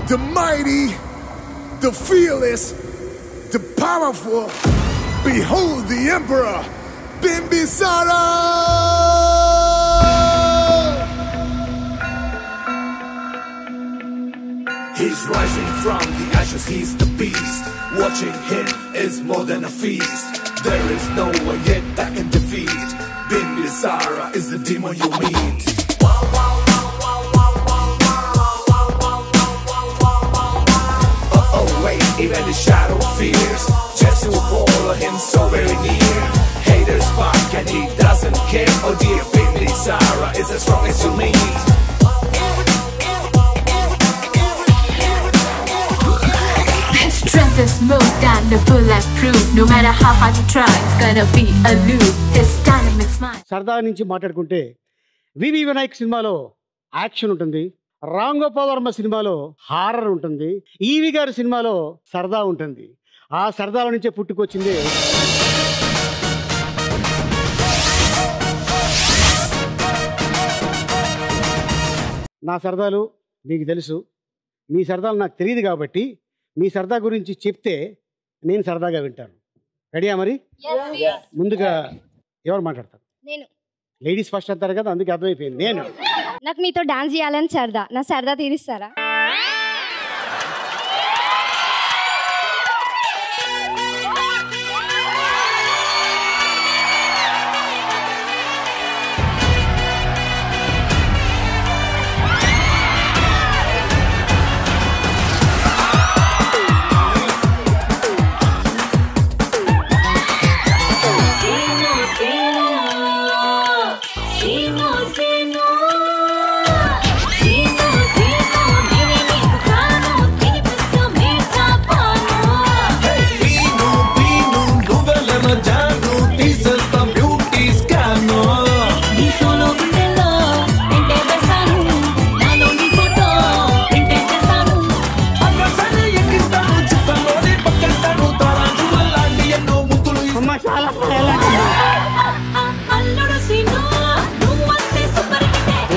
the mighty, the fearless, the powerful. Behold the Emperor, Bimbisara! He's rising from the ashes, he's the beast. Watching him is more than a feast. There is no one yet that can defeat. Bimbisara is the demon you meet. Oh wait, even the shadow fears just to follow him so very near. Haters bark and he doesn't care. Oh dear, Bimbisara is as strong as you meet. Strength is more than the bulletproof. No matter how hard you try, it's gonna be a loop. His dynamic smile. సరదా నుంచి మాట్లాడుకుంటే వివి వినాయక్ సినిమాలో action ఉంటుంది, రామ్ గోపాల్ వర్మ సినిమాలో horror ఉంటుంది, ఈవి గారి సినిమాలో సరదా ఉంటుంది. ఆ సరదాల నుంచే పుట్టుకొచ్చింది నా సరదాలు. మీకు తెలుసు, మీ సరదాలు నాకు తెలియదు కాబట్టి మీ సరదా గురించి చెప్తే నేను సరదాగా వింటాను. రెడీయా? మరి ముందుగా ఎవరు మాట్లాడతారు? నేను. లేడీస్ ఫస్ట్ అంటారు కదా, అందుకే అర్థమైపోయింది. నేను నాకు మీతో డాన్స్ చేయాలని సరదా. నా సరదా తీరిస్తారా?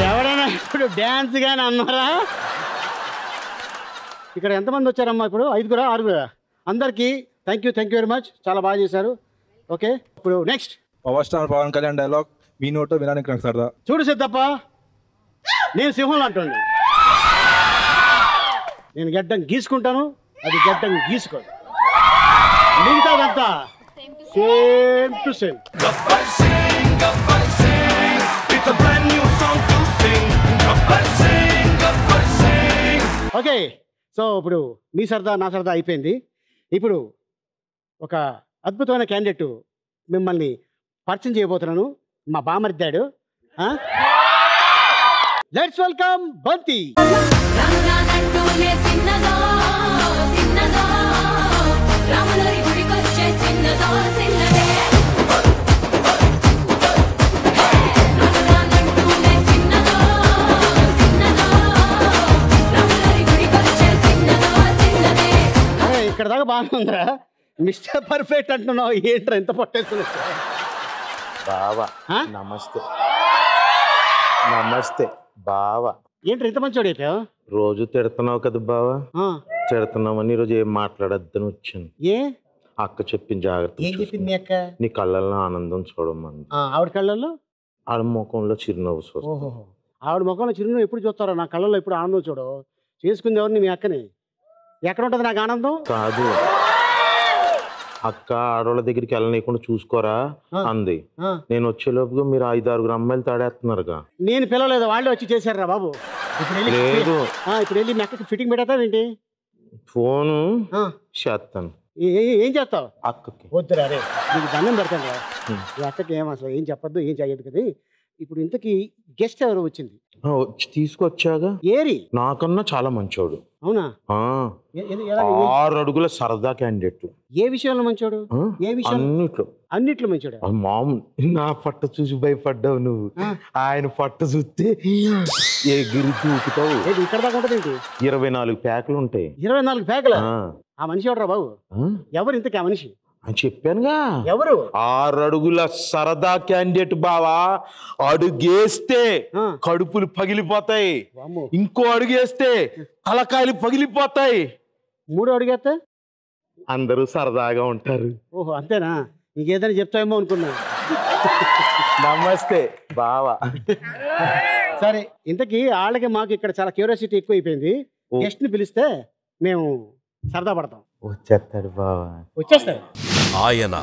ఎవరైనా ఇప్పుడు డ్యాన్స్ కానీ అన్నారా? ఇక్కడ ఎంతమంది వచ్చారమ్మా? ఇప్పుడు 5గురా 6గురా? అందరికీ థ్యాంక్ యూ వెరీ మచ్, చాలా బాగా చేశారు. ఓకే, ఇప్పుడు next power star Pawan Kalyan dialogue మీ నోటో వినడానికి నాకు సరదా. చూడు సిద్ధప్ప, నేను సింహంలో అంటుంది. నేను గడ్డం గీసుకుంటాను, అది గడ్డం గీసుకోదు. మిగతాదంతా same to same. Okay, so ఇప్పుడు మీ సరదా నా సరదా అయిపోయింది. ఇప్పుడు ఒక అద్భుతమైన క్యాండిడేట్ మిమ్మల్ని పరిచయం చేయబోతున్నాను. మా బామర్దాడు. లెట్స్ వెల్కమ్ బంతి. ఇక్కడ దాకా బాగానే ఉందా? మిస్టర్ పర్ఫెక్ట్ అంటున్నావు, ఏంట్రా ఎంత పట్టేస్తున్నా? బావా నమస్తే. నమస్తే బావా. ఏంట్రా ఇంత మంచోడు అయిపోయావు? రోజు తిడుతున్నావు కదా బావా. తిడుతున్నామని ఈరోజు ఏం మాట్లాడద్దని వచ్చాను. ఏ అక్క చెప్పింది జాగ్రత్త. ఏం చెప్పింది మీ అక్క? నీ కళ్ళల్లో ఆనందం చూడమంది. ఆవిడ కళ్ళల్లో? ఆవిడ ముఖంలో చిరునవ్వు చూస్తా. ఓహో, ఆవిడ ముఖంలో చిరునవ్వు ఎప్పుడు చూస్తారో? నా కళ్ళల్లో ఎప్పుడు ఆనందం చూడవు. చేసుకుంది ఎవరిని? మీ అక్కని. ఎక్కడ ఉంటుంది నాకు ఆనందం? కాదు అక్క, ఆడవాళ్ళ దగ్గరికి వెళ్ళనీయకుండా చూసుకోరా అంది. నేను వచ్చేలోపుగా మీరు 5-6 అమ్మాయిలు తాడేస్తున్నారుగా. నేను పిలవలేదు, వాళ్ళే వచ్చి చేశారా బాబు? లేదు, ఇప్పుడు వెళ్ళి మీ అక్కకి ఫిట్టింగ్ పెట్టేస్తావు ఏంటి? ఫోను చేస్తాను. ఏం చేస్తావు? అక్కకి వద్దురా రే, నీకు దండం పెడతాను రా. ఈ అక్కకి ఏం అసలు ఏం చెప్పొద్దు, ఏం చేయదు కదా. ఇప్పుడు ఇంతకీ గెస్ట్ ఎవరు వచ్చింది? తీసుకొచ్చాగా. ఏరి? నాకన్నా చాలా మంచోడు. అవునా? 6 అడుగుల సరదా క్యాండిడేట్. ఏ విషయంలో మంచోడు? ఏ విషయం? అన్నిట్లో మంచోడు. మామూలు. నా పట్ట చూసి భయపడ్డావు నువ్వు, ఆయన పట్ట చూస్తే ఎగిరి తూకుతావు. ఇక్కడ దాకా ఉంటుంది. 24 ప్యాకులు ఉంటాయి. 24 ప్యాకులు? ఆ మనిషి ఎవడరా బాబు? ఎవరు ఇంతకీ ఆ మనిషి? అని చెప్పానుగా. ఎవరు? 6 అడుగుల సరదా క్యాండిడేట్ బావా. అడుగేస్తే కడుపులు పగిలిపోతాయి, ఇంకో అడుగేస్తే తలకాయలు పగిలిపోతాయి, 3 అడుగేస్తే అందరూ సరదాగా ఉంటారు. ఓహో అంతేనా? ఇంకేదైనా చెప్తావేమో అనుకున్నా. నమస్తే బావా. సరే, ఇంతకీ వాళ్ళకి మాకు ఇక్కడ చాలా క్యూరియాసిటీ ఎక్కువ అయిపోయింది. గెస్ట్ ని పిలిస్తే మేము సరదా పడతాం. వచ్చేస్తాడు బావా. వచ్చేస్తాడు. ఆయన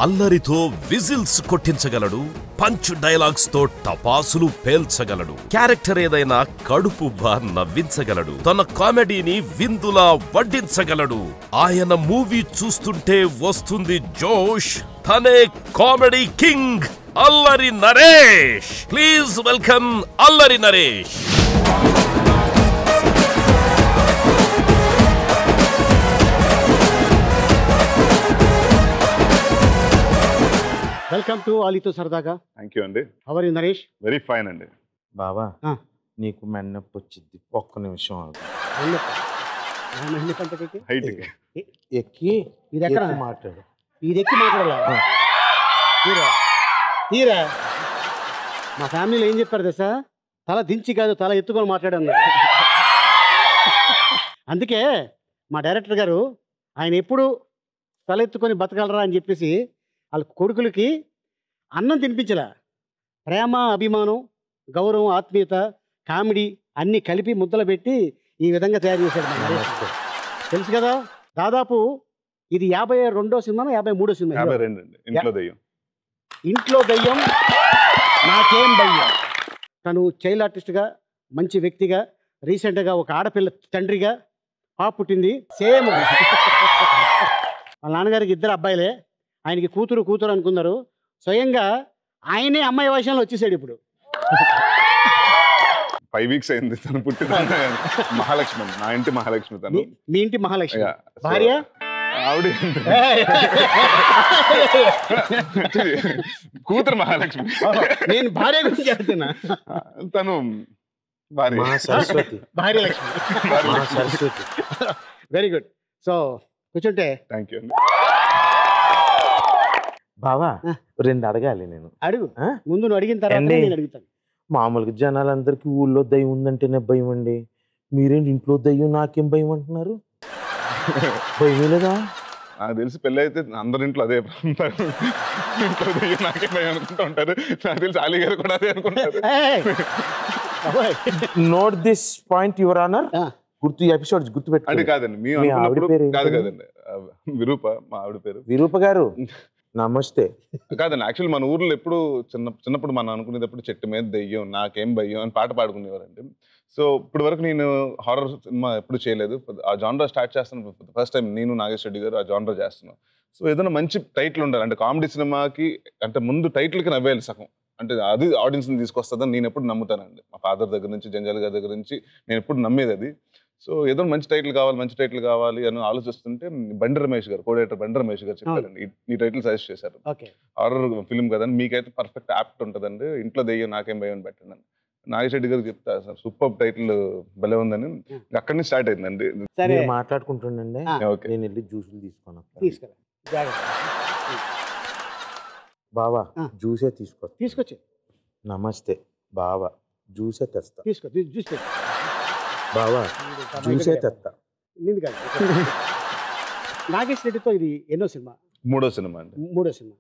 అల్లరితో విజిల్స్ కొట్టించగలడు, పంచ్ డైలాగ్స్ తో టపాసులు పేల్చగలడు, క్యారెక్టర్ ఏదైనా కడుపు నవ్వించగలడు, తన కామెడీని విందులా వడ్డించగలడు. ఆయన మూవీ చూస్తుంటే వస్తుంది జోష్. తనే comedy king Allari Naresh. Please welcome Allari Naresh. Welcome to ఆలీతో సరదాగా. థ్యాంక్ యూ అండి. How are you Naresh? Very fine అండి. బావా నీకు మెన్నప్పు వచ్చింది, ఒక్క నిమిషం ఎక్కి ఇది ఎక్కడ మాట్లాడు. ఇది ఎక్కి మాట్లాడాలా? తీరా మా ఫ్యామిలీలో ఏం చెప్పారు తెలుసా? తల దించి కాదు, తల ఎత్తుకొని మాట్లాడాను. అందుకే మా డైరెక్టర్ గారు ఆయన ఎప్పుడు తల ఎత్తుకొని బతకగలరా అని చెప్పేసి వాళ్ళ కొడుకులకి అన్నం తినిపించలే. ప్రేమ, అభిమానం, గౌరవం, ఆత్మీయత, కామెడీ అన్నీ కలిపి ముద్దలు పెట్టి ఈ విధంగా తయారు చేశాడు. తెలుసు కదా, దాదాపు ఇది 52వ సినిమా, 53వ సినిమా. 52 అండి. ఇంట్లో దయ్యం. ఇంట్లో దయ్యం, నాకేం భయం. తను చైల్డ్ ఆర్టిస్ట్గా, మంచి వ్యక్తిగా, రీసెంట్గా ఒక ఆడపిల్ల తండ్రిగా పాప పుట్టింది. సేమ్ వాళ్ళ నాన్నగారికి 2 అబ్బాయిలే. ఆయనకి కూతురు అనుకున్నారు. స్వయంగా ఆయనే అమ్మాయి వేషంలో వచ్చేసాడు ఇప్పుడు. 5 వీక్స్ అయింది తను పుట్టిన. మహాలక్ష్మి, నా ఇంటి మహాలక్ష్మి తను. మీ ఇంటి మహాలక్ష్మి భార్య? ఆవిడ కూతురు మహాలక్ష్మి. నేను భార్య గురించి చెప్తున్నా. తను భార్య సరస్వతి. భార్య Lakshmi. Saraswati. Very good. So కూర్చుంటే. థ్యాంక్ యూ అండి. బావా 2 అడగాలి నేను. అడుగు. ముందు నువ్వు అడిగిన తర్వాత నేను అడుగుతాను. మామూలుగా జనాలందరికీ ఊళ్ళో దయ్యం ఉందంటేనే భయం అండి. మీరేంటి ఇంట్లో దయ్యం నాకేం భయం అంటున్నారు? భయమే లేదా? నాకు తెలిసి పెళ్ళి అయితే అందరి ఇంట్లో అదే ఇంట్లో దయ్యం నాకేం భయం అనుకుంటూ ఉంటారు. నాకు తెలిసి అలీ గారు కూడా అదే అనుకుంటారు. Note this point your honour. గుర్తు ఎపిసోడ్స్ గుర్తు అది పెట్టుకోండి. కాదండి, మీ అనుకున్నప్పుడు కాదు కదండి. విరూప, మా ఆవిడ పేరు విరూప గారు. నమస్తే. కాదండి, యాక్చువల్లీ మన ఊర్లో ఎప్పుడు చిన్నప్పుడు మనం అనుకునేటప్పుడు చెట్టు మీద దెయ్యం నాకేం భయం అని పాట పాడుకునేవారండి. సో ఇప్పటి వరకు నేను హారర్ సినిమా ఎప్పుడు చేయలేదు. ఆ జానర్ స్టార్ట్ చేస్తాను ఫస్ట్ టైం. నేను నాగేష్ రెడ్డి గారు ఆ జానర్ చేస్తున్నాను. సో ఏదైనా మంచి టైటిల్ ఉండాలి. అంటే కామెడీ సినిమాకి అంటే ముందు టైటిల్కి నవ్వేయాలి సగం. అంటే అది ఆడియన్స్ని తీసుకొస్తుందని నేను ఎప్పుడు నమ్ముతానండి. మా ఫాదర్ దగ్గర నుంచి, జంజాల్ గారి దగ్గర నుంచి నేను ఎప్పుడు నమ్మేది అది. సో ఏదో మంచి టైటిల్ కావాలి అని ఆలోచిస్తుంటే బండి రమేష్ గారు, కోడేటర్ బండి రమేష్ గారు చెప్పారండి, ఈ టైటిల్ సజెస్ట్ చేశారు. హారర్ ఫిల్మ్ కదండి, మీకైతే పర్ఫెక్ట్ యాప్ట్ ఉంటుందండి, ఇంట్లో దెయ్యం నాకేం భయం అని పెట్టండి అని నాగేష్ రెడ్డి గారు చెప్తా. సూపర్ టైటిల్ భలే ఉందని అక్కడి నుంచి స్టార్ట్ అయిందండి. మాట్లాడుకుంటుండండి. నేను వెళ్ళి జ్యూసులు తీసుకున్నా. బావా జ్యూసే తీసుకొచ్చి. నమస్తే బావా, జ్యూసే తెస్తా. బావా జ్యూసే తెస్తా. నాగేష్ రెడ్డితో ఇది ఎన్నో సినిమా? 3వ సినిమా అండి. 3వ సినిమా.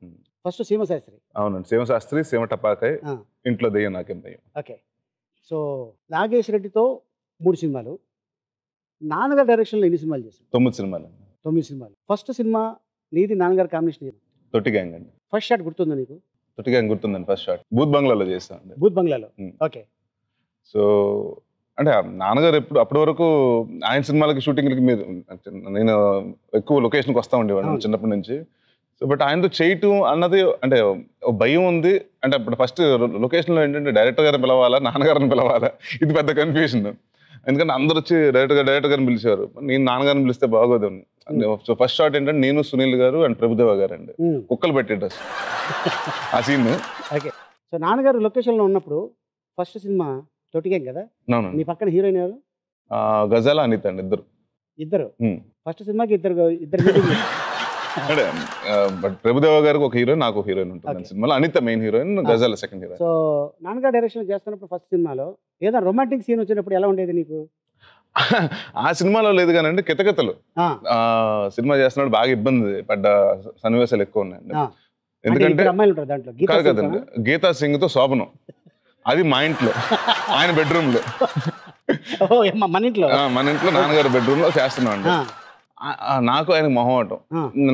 ఫస్ట్ సీమశాస్త్రి. అవునండి, సీమశాస్త్రి, సీమ టపాకాయ్, ఇంట్లో దెయ్యం నాకేం భయం. ఓకే. సో నాగేష్ రెడ్డితో 3 సినిమాలు. నాన్నగారి డైరెక్షన్లో ఎన్ని సినిమాలు చేశారు? 9 సినిమాలు. 9 సినిమాలు. ఫస్ట్ సినిమా నీది నాన్నగారి కాంబినేషన్? తొట్టి గ్యాంగ్ అండి. ఫస్ట్ షాట్ గుర్తుందా నీకు? తొట్టి గ్యాంగ్ గుర్తుందండి. ఫస్ట్ షాట్ బూత్ బంగ్లాలో చేస్తాను. బూత్ బంగ్లాలో. ఓకే. సో అంటే నాన్నగారు అప్పటి వరకు ఆయన సినిమాలకి షూటింగ్లకి మీరు నేను ఎక్కువ లొకేషన్కి వస్తూ ఉండేవాడు చిన్నప్పటి నుంచి. సో బట్ ఆయనతో చేయటం అన్నది అంటే భయం ఉంది. అంటే అప్పుడు ఫస్ట్ లొకేషన్లో ఏంటంటే డైరెక్టర్ గారిని పిలవాలా, నాన్నగారిని పిలవాలా, ఇది పెద్ద కన్ఫ్యూజన్. ఎందుకంటే అందరు వచ్చి డైరెక్టర్ గారిని పిలిచేవారు, నేను నాన్నగారిని పిలిస్తే బాగోదు. సో ఫస్ట్ షాట్ ఏంటంటే నేను, సునీల్ గారు అండ్ ప్రభుదేవ గారు అండి కుక్కలు పెట్టేట ఆ సీన్. ఓకే. సో నాన్నగారు లొకేషన్లో ఉన్నప్పుడు ఫస్ట్ సినిమా తొట్టిగేం కదా, నీ పక్కన హీరోయిన్ ఎవరు? గజాల అనిత అండి. ఇద్దరు. ఫస్ట్ సినిమాకి ఇద్దరు అంటే బట్ ప్రభుదేవ గారికి ఒక హీరోయిన్, నాకు ఒక హీరోయిన్ ఉంటుంది సినిమాలో. అనిత మెయిన్ హీరోయిన్, గజాల సెకండ్ హీరోయిన్. సో నాన్నగారు డైరెక్షన్ చేస్తున్నప్పుడు ఫస్ట్ సినిమాలో ఏదైనా రొమాంటిక్ సీన్ వచ్చినప్పుడు ఎలా ఉండేది నీకు? ఆ సినిమాలో లేదు కానండి, కితకితలు సినిమా చేస్తున్నాడు బాగా ఇబ్బంది పడ్డ సన్నివేశాలు ఎక్కువ ఉన్నాయండి. ఎందుకంటే అమ్మాయిలు ఉంటారు దాంట్లో. కాదు కదండి, గీతా సింగ్ తో శోభనం, అది మా ఇంట్లో, ఆయన బెడ్రూమ్ లో, మన ఇంట్లో నాన్నగారు బెడ్రూమ్ లో చేస్తున్నాం అండి. నాకు ఆయన మొహమాటం.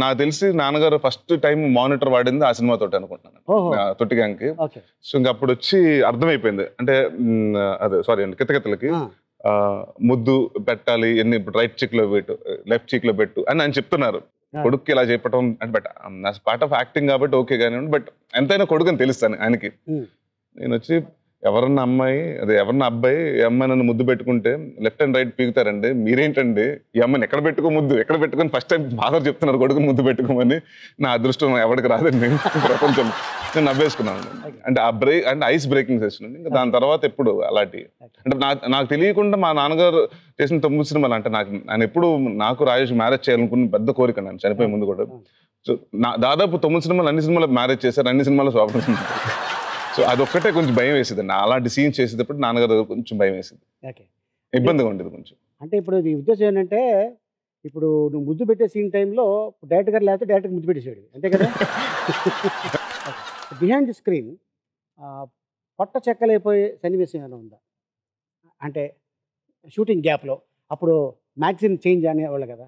నాకు తెలిసి నాన్నగారు ఫస్ట్ టైం మానిటర్ వాడింది ఆ సినిమా తోటి అనుకుంటున్నాను, తొట్టిగాంకి. సో ఇంక అప్పుడు వచ్చి అర్థమైపోయింది, అంటే అదే సారీ అండి, కితకితలకి ముద్దు పెట్టాలి, ఎన్ని రైట్ చీక్ లో పెట్టు, లెఫ్ట్ చీక్ లో పెట్టు అని ఆయన చెప్తున్నారు. కొడుక్కి ఇలా చెప్పటం అంటే బట్ పార్ట్ ఆఫ్ యాక్టింగ్ కాబట్టి ఓకే కానివ్వండి, బట్ ఎంతైనా కొడుకు అని తెలుస్తాను ఆయనకి. నేను వచ్చి ఎవరన్నా అమ్మాయి అదే ఎవరన్నా అబ్బాయి ఈ అమ్మాయి నన్ను ముద్దు పెట్టుకుంటే లెఫ్ట్ అండ్ రైట్ పీకుతారండి, మీరేంటండి ఈ అమ్మాయిని ఎక్కడ పెట్టుకో ముద్దు ఎక్కడ పెట్టుకొని ఫస్ట్ టైం ఫాదర్ చెప్తున్నారు కొడుకు ముద్దు పెట్టుకోమని. నా అదృష్టం ఎవరికి రాదండి ప్రపంచంలో. నేను నవ్వేసుకున్నాను. అంటే ఆ అంటే ఐస్ బ్రేకింగ్ సెషన్ అండి. ఇంకా దాని తర్వాత ఎప్పుడు అలాంటి అంటే నాకు తెలియకుండా మా నాన్నగారు చేసిన 9 సినిమాలు అంటే ఆయన ఎప్పుడు నాకు రాజేష్ మ్యారేజ్ చేయాలనుకున్న పెద్ద కోరిక నన్ను చనిపోయే ముందు కూడా. సో దాదాపు 9 సినిమాలు అన్ని సినిమాలు మ్యారేజ్ చేశారు, అన్ని సినిమాలు శోభన. సో అదొక్కటే కొంచెం భయం వేసేదండి, అలాంటి సీన్ చేసేటప్పుడు నాన్నగారు కొంచెం భయం వేసేది, ఇబ్బందిగా ఉండేది కొంచెం. అంటే ఇప్పుడు నీ ఉద్దేశం ఏంటంటే ఇప్పుడు నువ్వు ముద్దు పెట్టే సీన్ టైంలో డైరెక్టర్ గారు లేకపోతే డైరెక్టర్ ముద్దు పెట్టేసాడు అంతే కదా? బిహైండ్ ది స్క్రీన్ పొట్ట చెక్కలైపోయే సన్నివేశం ఏమైనా ఉందా? అంటే షూటింగ్ గ్యాప్లో అప్పుడు మ్యాగజైన్ చేంజ్ అనేవాళ్ళు కదా,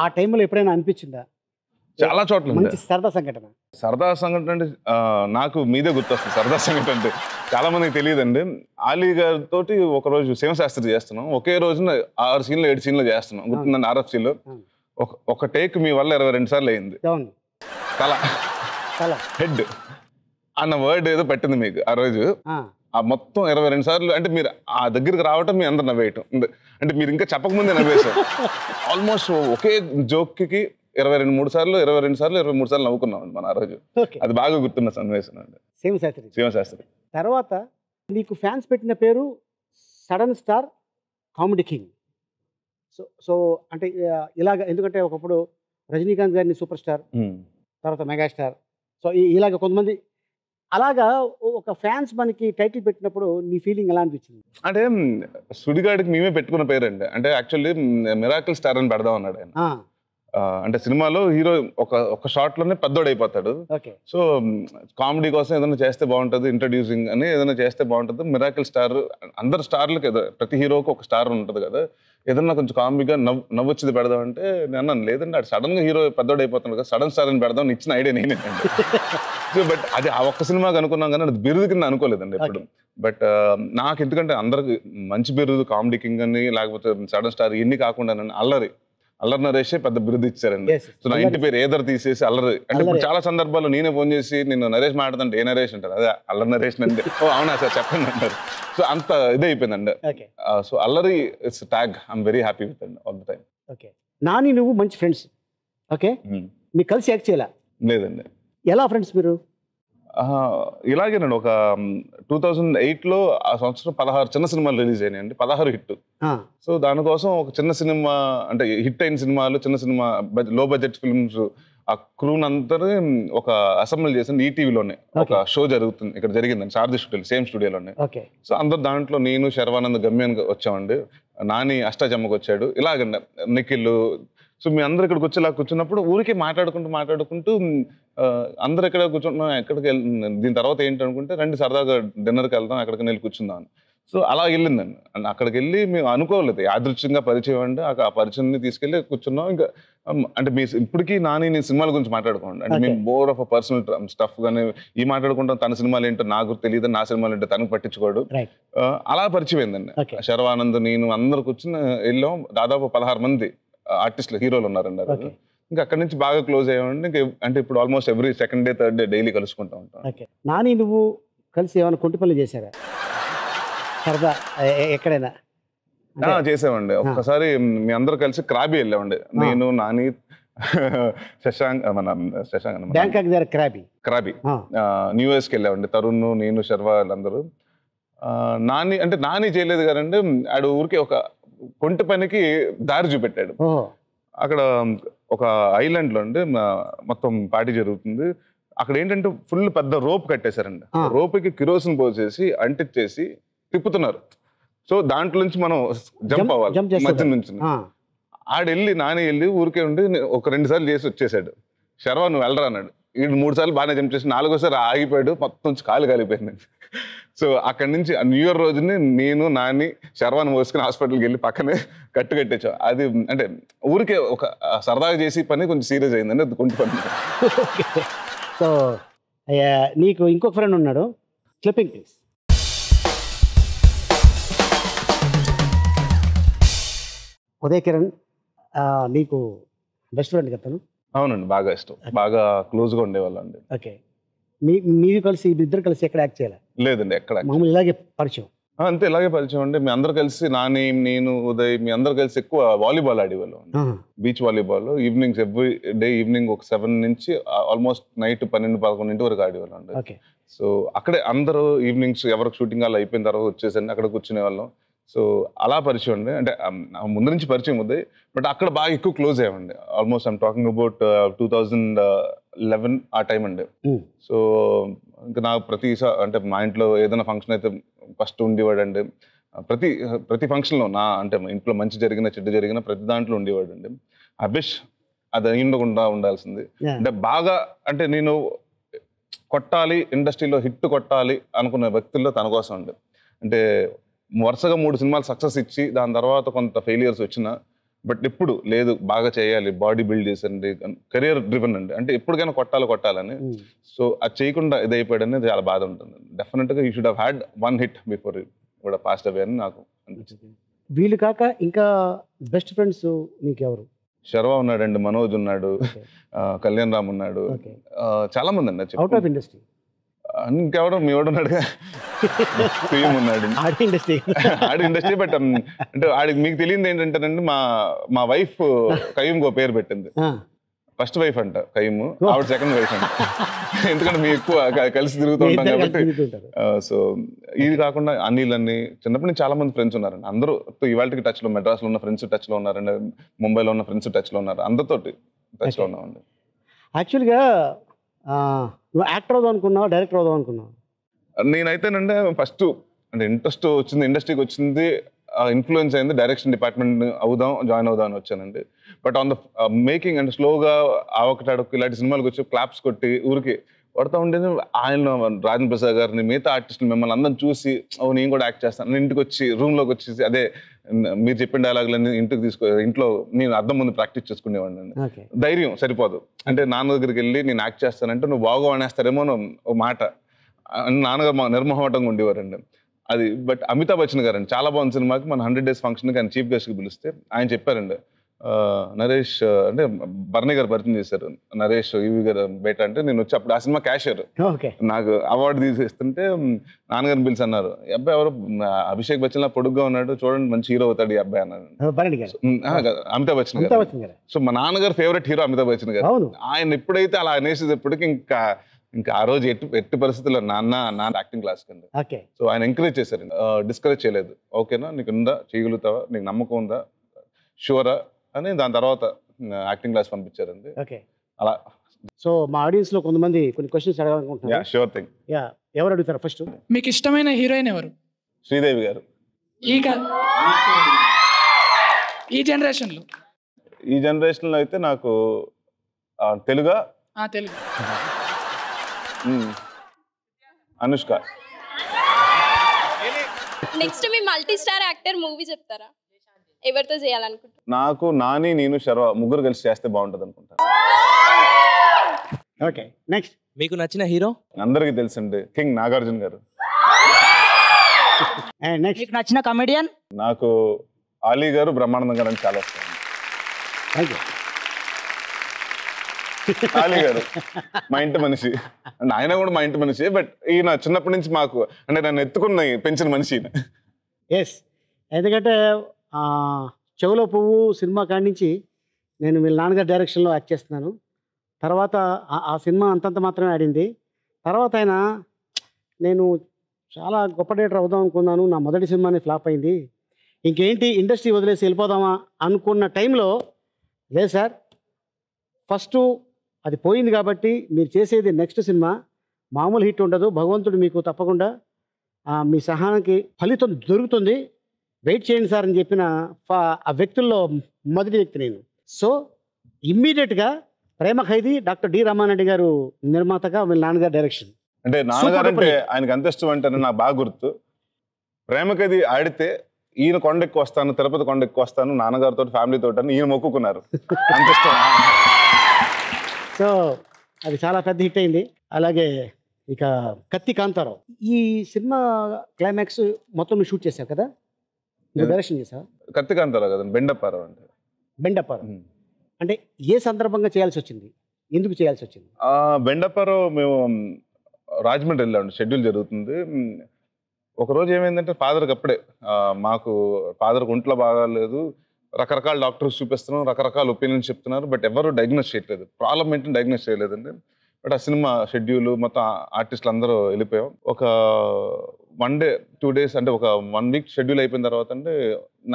ఆ టైంలో ఎప్పుడైనా అనిపించిందా? చాలా చోట్ల మంచి సరదా సంఘటన. సరదా సంఘటన అంటే నాకు మీదే గుర్తొస్తుంది. సరదా సంఘటన అంటే చాలా మందికి తెలియదండి. ఆలీ గారితో ఒకరోజు శివశాస్త్రి చేస్తున్నాం, ఒకే రోజున 6 సీన్లు 7 సీన్లు చేస్తున్నాం. గుర్తుందండి, RFCలో ఒక టేక్ మీ వల్ల 22 సార్లు అయింది. తల హెడ్ అన్న వర్డ్ ఏదో పెట్టింది మీకు ఆ రోజు. ఆ మొత్తం 22 సార్లు అంటే మీరు ఆ దగ్గరికి రావటం మీ అందరు నవ్వేయటం, అంటే మీరు ఇంకా చెప్పకముందే నవ్వేశారు. ఆల్మోస్ట్ ఒకే జోక్కి 22 సార్లు 23 సార్లు నవ్వుకున్నాం మన ఆ రోజు. అది బాగా గుర్తున్న సన్నివేశం అండి. శివశాస్త్రి తర్వాత నీకు ఫ్యాన్స్ పెట్టిన పేరు sudden star, comedy king. So అంటే ఇలాగ, ఎందుకంటే ఒకప్పుడు రజనీకాంత్ గారిని సూపర్ స్టార్, తర్వాత మెగాస్టార్, సో ఇలాగ కొంతమంది అలాగా ఒక ఫ్యాన్స్ మనకి టైటిల్ పెట్టినప్పుడు నీ ఫీలింగ్ ఎలా అనిపించింది? అంటే సుడిగాడికి మేమే పెట్టుకున్న పేరండి. అంటే యాక్చువల్లీ మిరాకిల్ స్టార్ అని పెడదాం అన్నాడు ఆయన. అంటే సినిమాలో హీరో ఒక షాట్ లోనే పెద్దోడు అయిపోతాడు. సో కామెడీ కోసం ఏదైనా చేస్తే బాగుంటుంది, ఇంట్రడ్యూసింగ్ అని ఏదైనా చేస్తే బాగుంటుంది. మిరాకిల్ స్టార్, అందరు స్టార్లకు ఏదో ప్రతి హీరోకి ఒక స్టార్ ఉంటుంది కదా, ఏదన్నా కొంచెం కామెడీగా నవ్వొచ్చింది పెడదాం అంటే నేను అన్నాను, లేదండి అటు సడన్ గా హీరో పెద్దోడు అయిపోతున్నాడు కదా, సడన్ స్టార్ అని పెడదాం ఇచ్చిన ఐడియా నేనేంటండి. సో బట్ అది ఆ ఒక్క సినిమాకి అనుకున్నాం కానీ అది బిరుదు కింద అనుకోలేదండి ఎప్పుడు. బట్ నాకు ఎందుకంటే అందరికి మంచి బిరుదు కామెడీ కింగ్ అని లేకపోతే సడన్ స్టార్ ఇన్ని కాకుండా అల్లరి నరేషే పెద్ద బిరుదు ఇచ్చారండి. సో నా ఇంటి పేరు ఏదర్ తీసేసి అల్లరి అంటే ఇప్పుడు చాలా సందర్భాల్లో నేనే ఫోన్ చేసి నిన్ను నరేష్ మాట్లాడుతుంటే ఏ నరేష్ అంటారు, అదే అల్లరి నరేష్ అండి. ఓ అవునా సార్ చెప్పండి అంటారు. సో అంత ఇదే అయిపోయిందండి. సో అల్లరి it's tag, I'm very happy with and all the time. Okay, Nani నువ్వు మంచి ఫ్రెండ్స్. ఓకే, మీకు కలిసి యాక్ట్ చేయాలా? లేదండి. ఎలా ఫ్రెండ్స్ మీరు? ఇలాగేనండి, ఒక 2008లో ఆ సంవత్సరం 16 చిన్న సినిమాలు రిలీజ్ అయినాయండి, 16 హిట్. సో దానికోసం ఒక చిన్న సినిమా అంటే హిట్ అయిన సినిమాలు, చిన్న సినిమా లో బడ్జెట్ ఫిల్మ్స్ ఆ క్రూన్ అందరూ ఒక అసెంబ్లీ చేసింది ఈటీవీలోనే. ఒక షో జరుగుతుంది ఇక్కడ, జరిగిందండి సారథి స్టూడియో, సేమ్ స్టూడియోలోనే. సో అందరు దాంట్లో నేను శర్వానంద్ గమ్యాన్ వచ్చామండి, నాని అష్టాచమ్మకు వచ్చాడు, ఇలాగండి నిఖిల్. సో మీ అందరు ఇక్కడికి వచ్చి ఇలా కూర్చున్నప్పుడు ఊరికే మాట్లాడుకుంటూ అందరు ఎక్కడ కూర్చుంటున్నాం, ఎక్కడికి దీని తర్వాత ఏంటి అనుకుంటే రండి సరదాగా డిన్నర్కి వెళ్దాం, ఎక్కడికి వెళ్ళి కూర్చుందాం అని. సో అలా వెళ్ళిందండి. అక్కడికి వెళ్ళి మేము అనుకోలేదు, యాదృచ్ఛికంగా పరిచయం అండి. ఆ పరిచయాన్ని తీసుకెళ్ళి కూర్చున్నాం. ఇంకా అంటే మీ ఇప్పటికీ నాని నేను సినిమాల గురించి మాట్లాడుకోండి, అంటే మేము మోర్ ఆఫ్ పర్సనల్ స్టఫ్ గానీ ఈ మాట్లాడుకుంటాం. తన సినిమాలు ఏంటో నాకు తెలియదు, నా సినిమాలు ఏంటో తనకు పట్టించుకోడు. అలా పరిచయం అయిందండి. శర్వానంద్ నేను అందరు కూర్చుని వెళ్ళాం. దాదాపు 16 మంది ఆర్టిస్టులు హీరోలు ఉన్నారండి. ఇంకా అక్కడి నుంచి బాగా క్లోజ్ అయ్యామండి. ఇంకా అంటే ఇప్పుడు almost every second day third day daily కలుసుకుంటా ఉంటాం. నాని నువ్వు కలిసి ఏమైనా కొంటి పనులు చేశారా సరదా ఎక్కడైనా? చేసామండి. ఒక్కసారి మీ అందరూ కలిసి క్రాబీ వెళ్ళామండి, నేను నాని శశాంక్ బ్యాంకాక్ దగ్గర క్రాబీ న్యూయార్క్కి వెళ్ళామండి. తరుణ్ నేను శర్వా వాళ్ళందరూ. నాని చేయలేదు కదండి, ఆడు ఊరికే ఒక కొంటి పనికి దారి చూపెట్టాడు. అక్కడ ఒక ఐలాండ్లో అండి మొత్తం పార్టీ జరుగుతుంది. అక్కడ ఏంటంటే ఫుల్ పెద్ద రోప్ కట్టేశారండి. రోప్కి కిరోసిన్ పోసేసి అంటించేసి తిప్పుతున్నారు. సో దాంట్లో నుంచి మనం జంప్ అవ్వాలి మధ్య నుంచి. నాని వెళ్ళి ఊరికే ఉండి ఒక 2 సార్లు చేసి వచ్చేసాడు. శర్వా నువ్వు వెళ్ళరా అన్నాడు. 3 సార్లు బాగానే జంప్ చేసి 4వ సారి ఆగిపోయాడు. మొత్తం కాలు కాలిపోయింది. సో అక్కడి నుంచి న్యూ ఇయర్ రోజుని నేను నాని శర్వాన్ని మోసుకుని హాస్పిటల్కి వెళ్ళి పక్కనే కట్టేసాం. అది అంటే ఊరికే ఒక సరదాగా చేసి పని కొంచెం సీరియస్ అయిందండి. అది కొంచెం పని. సో నీకు ఇంకొక ఫ్రెండ్ ఉన్నాడు, క్లిప్పింగ్ ప్లీజ్. ఉదయ్ కిరణ్ నీకు బెస్ట్ ఫ్రెండ్ కదా? అవునండి, బాగా ఇష్టం, బాగా క్లోజ్గా ఉండేవాళ్ళు అండి. ఓకే, మీరు కలిసి ఇద్దరు కలిసి ఎక్కడ యాక్ట్ చేయాలి? లేదండి, ఎక్కడ మామూలు ఇలాగే పరిచయం? అంతే, ఇలాగే పరిచయం అండి. మీ అందరు కలిసి నాని, నేను, ఉదయ్ మీ అందరు కలిసి ఎక్కువ వాలీబాల్ ఆడేవాళ్ళం. Beach volleyball evenings every day evening ఒక 7 నుంచి ఆల్మోస్ట్ నైట్ 12-11 వరకు ఆడేవాళ్ళం అండి. సో అక్కడే అందరూ ఈవినింగ్స్ ఎవరికి షూటింగ్ అలా అయిపోయిన తర్వాత వచ్చేసండి అక్కడ కూర్చునే వాళ్ళం. సో అలా పరిచయం అండి. అంటే ముందు నుంచి పరిచయం ఉదయ్, బట్ అక్కడ బాగా ఎక్కువ క్లోజ్ అయ్యామండి. ఆల్మోస్ట్ ఐమ్ టాకింగ్ అబౌట్ 2011 ఆ టైం అండి. సో ఇంకా నాకు అంటే మా ఇంట్లో ఏదైనా ఫంక్షన్ అయితే ఫస్ట్ ఉండేవాడు అండి. ప్రతి ఫంక్షన్లో అంటే మా ఇంట్లో మంచి జరిగిన చెడ్డ జరిగిన ప్రతి దాంట్లో ఉండేవాడు అండి. అభిష్ అది అయ్యకుండా ఉండాల్సింది. అంటే బాగా అంటే నేను కొట్టాలి, ఇండస్ట్రీలో హిట్ కొట్టాలి అనుకున్న వ్యక్తుల్లో తన కోసం అండి. అంటే వరుసగా 3 సినిమాలు సక్సెస్ ఇచ్చి దాని తర్వాత కొంత ఫెయిలియర్స్ వచ్చినా బట్ ఎప్పుడు లేదు బాగా చేయాలి, బాడీ బిల్డ్ చేసండి, కెరియర్ డ్రివెన్ అండి. అంటే ఎప్పటికైనా కొట్టాలని. సో అది చేయకుండా ఇది అయిపోయాడని చాలా బాధ ఉంటుంది. డెఫినెట్గా you should have had 1 hit before కూడా పాస్ట్ అవే అని నాకు అనిపించింది. వీళ్ళు కాక ఇంకా బెస్ట్ ఫ్రెండ్స్ నీకెవరు? శర్వా ఉన్నాడండి, మనోజ్ ఉన్నాడు, కళ్యాణ్ రామ్ ఉన్నాడు, చాలా మంది అండి. అవుట్ ఆఫ్ ఇండస్ట్రీ ఇంకెవడో మీ ఉన్నాడుగా, ఉన్నాడు ఆడి ఇండస్ట్రీ. బట్ అంటే ఆడికి మీకు తెలియదు ఏంటంటేనండి, మా వైఫ్ కయ్యూమ్ గో పేరు పెట్టింది. ఫస్ట్ వైఫ్ అంట కయ్యూమ్, ఆవిడ సెకండ్ వైఫ్ అంట. ఎందుకంటే మేము ఎక్కువ కలిసి తిరుగుతూ ఉంటాం కాబట్టి. సో ఇది కాకుండా అనిల్ అని చిన్నప్పటి నుంచి చాలా మంది ఫ్రెండ్స్ ఉన్నారండి. అందరూ ఇవాళకి టచ్లో, మెడ్రాస్లో ఉన్న ఫ్రెండ్స్ టచ్లో ఉన్నారండి, ముంబైలో ఉన్న ఫ్రెండ్స్ టచ్లో ఉన్నారు, అందరితోటి టచ్లో ఉన్నామండి. యాక్చువల్గా నువ్వు యాక్టర్ అవుదాం అనుకున్నావా, డైరెక్టర్ అవుదాం అనుకున్నావా? నేనైతేనంటే ఫస్ట్ అంటే ఇంట్రెస్ట్ వచ్చింది, ఇండస్ట్రీకి వచ్చింది, ఇన్ఫ్లుయెన్స్ అయింది, డైరెక్షన్ డిపార్ట్మెంట్ జాయిన్ అవుదాం అని వచ్చానండి. బట్ ఆన్ ద మేకింగ్ అంటే స్లోగా ఆవకటాడకు ఇలాంటి సినిమాలకు వచ్చి క్లాప్స్ కొట్టి ఊరికి కొడతా ఉండేది. ఆయన రాజేంద్ర ప్రసాద్ గారిని, మిగతా ఆర్టిస్టులు మిమ్మల్ని అందరిని చూసి నేను కూడా యాక్ట్ చేస్తాను, ఇంటికి వచ్చి రూమ్లోకి వచ్చేసి అదే మీరు చెప్పిన డైలాగులన్నీ ఇంట్లో నేను అద్దం ముందు ప్రాక్టీస్ చేసుకునేవాడిని. ధైర్యం సరిపోదు. అంటే నాన్న దగ్గరికి వెళ్ళి నేను యాక్ట్ చేస్తానంటే నువ్వు బాగా అనేస్తారేమో ఒక మాట, నాన్నగారు నిర్మోహమాటంగా ఉండేవారండి అది. బట్ అమితాబ్ బచ్చన్ గారండి, చాలా బాగుంది సినిమాకి మన 100 Days ఫంక్షన్కి ఆయన చీఫ్ గెస్ట్కి పిలిస్తే ఆయన చెప్పారండి, నరేష్ అంటే బర్నీ గారు పరిచయం చేశారు, నరేష్ ఈవి గారు బయట అంటే నేను వచ్చి అప్పుడు ఆ సినిమా క్యాషియర్ నాకు అవార్డు తీసేస్తుంటే నాన్నగారిని పిలిచి అన్నారు, ఈ అబ్బాయి ఎవరు అభిషేక్ బచ్చన్ లా పొడుగ్గా ఉన్నాడు, చూడండి మంచి హీరో అవుతాడు ఈ అబ్బాయి అన్నాడు. అమితాబ్ బచ్చన్ గారు. సో మా నాన్నగారు ఫేవరెట్ హీరో అమితాబ్ బచ్చన్ గారు. ఆయన ఎప్పుడైతే అలా అనేసేటప్పటికి ఇంకా ఆ రోజు ఎట్టి పరిస్థితుల్లో నాన్న యాక్టింగ్ క్లాస్ కింద. సో ఆయన ఎంకరేజ్ చేశారు, డిస్కరేజ్ చేయలేదు. ఓకేనా, నీకు ఉందా, చేయగలుగుతావా, నీకు నమ్మకం ఉందా, షూరా అని. దాని తర్వాత యాక్టింగ్ క్లాస్ పంపించారండి. అలా. సో మా ఆడియన్స్ లో కొంతమంది కొన్ని క్వశ్చన్స్ అడగాలనుకుంటున్నారు. Sure thing. ఎవరు అడుగుతారు ఫస్ట్? మీకు ఇష్టమైన హీరోయిన్ ఎవరు? శ్రీదేవి గారు. ఈ జనరేషన్లో అయితే నాకు తెలుగు అనుష్క. నెక్స్ట్ మీ మల్టీ స్టార్ యాక్టర్ మూవీ చెప్తారా, ఎవరితో చేయాలనుకుంటున్నారు? నాకు నాని, నేను, శర్వా ముగ్గురు కలిసి చేస్తే బాగుంటది అనుకుంటా. Okay, next. మీకు నచ్చిన హీరో? అందరికీ తెలుసండి, కింగ్ నాగార్జున గారు. మీకు నచ్చిన కమెడియన్? నాకు ఆలీ గారు, బ్రహ్మానందం గారు అని చాలా వస్తుంది. ఆలీ గారు మా ఇంటి మనిషి అంటే ఆయన కూడా మా ఇంటి మనిషి. బట్ ఈయన చిన్నప్పటి నుంచి మాకు అంటే నన్ను ఎత్తుకున్న పెంచిన మనిషి ఈయన. ఎస్, ఎందుకంటే చెవులో పువ్వు సినిమా కాడి నుంచి నేను వీళ్ళ నాన్నగారి డైరెక్షన్లో యాక్ట్ చేస్తున్నాను. తర్వాత ఆ సినిమా అంతంత మాత్రమే ఆడింది. తర్వాత ఆయన నేను చాలా గొప్ప డైరెక్టర్ అవుదాం అనుకున్నాను, నా మొదటి సినిమాని ఫ్లాప్ అయింది, ఇంకేంటి ఇండస్ట్రీ వదిలేసి వెళ్ళిపోదామా అనుకున్న టైంలో లేదు సార్, ఫస్ట్ అది పోయింది కాబట్టి మీరు చేసేది నెక్స్ట్ సినిమా మామూలు హిట్ ఉండదు. భగవంతుడు మీకు తప్పకుండా మీ సహనానికి ఫలితం దొరుకుతుంది, వెయిట్ చేయండి సార్ అని చెప్పిన ఆ వ్యక్తుల్లో మొదటి వ్యక్తి నేను. సో ఇమ్మీడియట్గా ప్రేమ ఖైదీ డాక్టర్ డి రామారెడ్డి గారు నిర్మాతగా వీళ్ళ నాన్నగారు డైరెక్షన్. అంటే నాన్నగారు అంటే ఆయనకి అంత ఇష్టం అంటే నాకు బాగా గుర్తు. ప్రేమ ఖైదీ ఆడితే ఈయన కొండెక్కి వస్తాను, తిరుపతి కొండెక్కి వస్తాను నాన్నగారితో ఫ్యామిలీతో అని ఈయన మొక్కుకున్నారు. అంత ఇష్టం. సో అది చాలా పెద్ద హిట్ అయింది. అలాగే ఇక కత్తి కాంతారావు, ఈ సినిమా క్లైమాక్స్ మొత్తం నువ్వు షూట్ చేసావు కదా, నువ్వు డైరెక్షన్ చేసావు. కత్తి కాంతారావు కదండి, బెండప్పారావు అంటే. బెండప్పారావు అంటే ఏ సందర్భంగా చేయాల్సి వచ్చింది, ఎందుకు చేయాల్సి వచ్చింది? బెండప్పారావు మేము రాజమండ్రి వెళ్ళాము, షెడ్యూల్ జరుగుతుంది. ఒకరోజు ఏమైందంటే ఫాదర్కి అప్పుడే మాకు ఫాదర్కి ఒంట్లో బాగాలేదు, రకరకాల డాక్టర్స్ చూపిస్తున్నాం, రకరకాల ఒపీనియన్స్ చెప్తున్నారు, బట్ ఎవరు డయాగ్నోస్ చేయట్లేదు, ప్రాబ్లం ఏంటంటే డయాగ్నోస్ చేయలేదండి. బట్ ఆ సినిమా షెడ్యూల్ మొత్తం ఆర్టిస్టులు అందరూ వెళ్ళిపోయాం. ఒక 1 day 2 days అంటే ఒక 1 week షెడ్యూల్ అయిపోయిన తర్వాత అంటే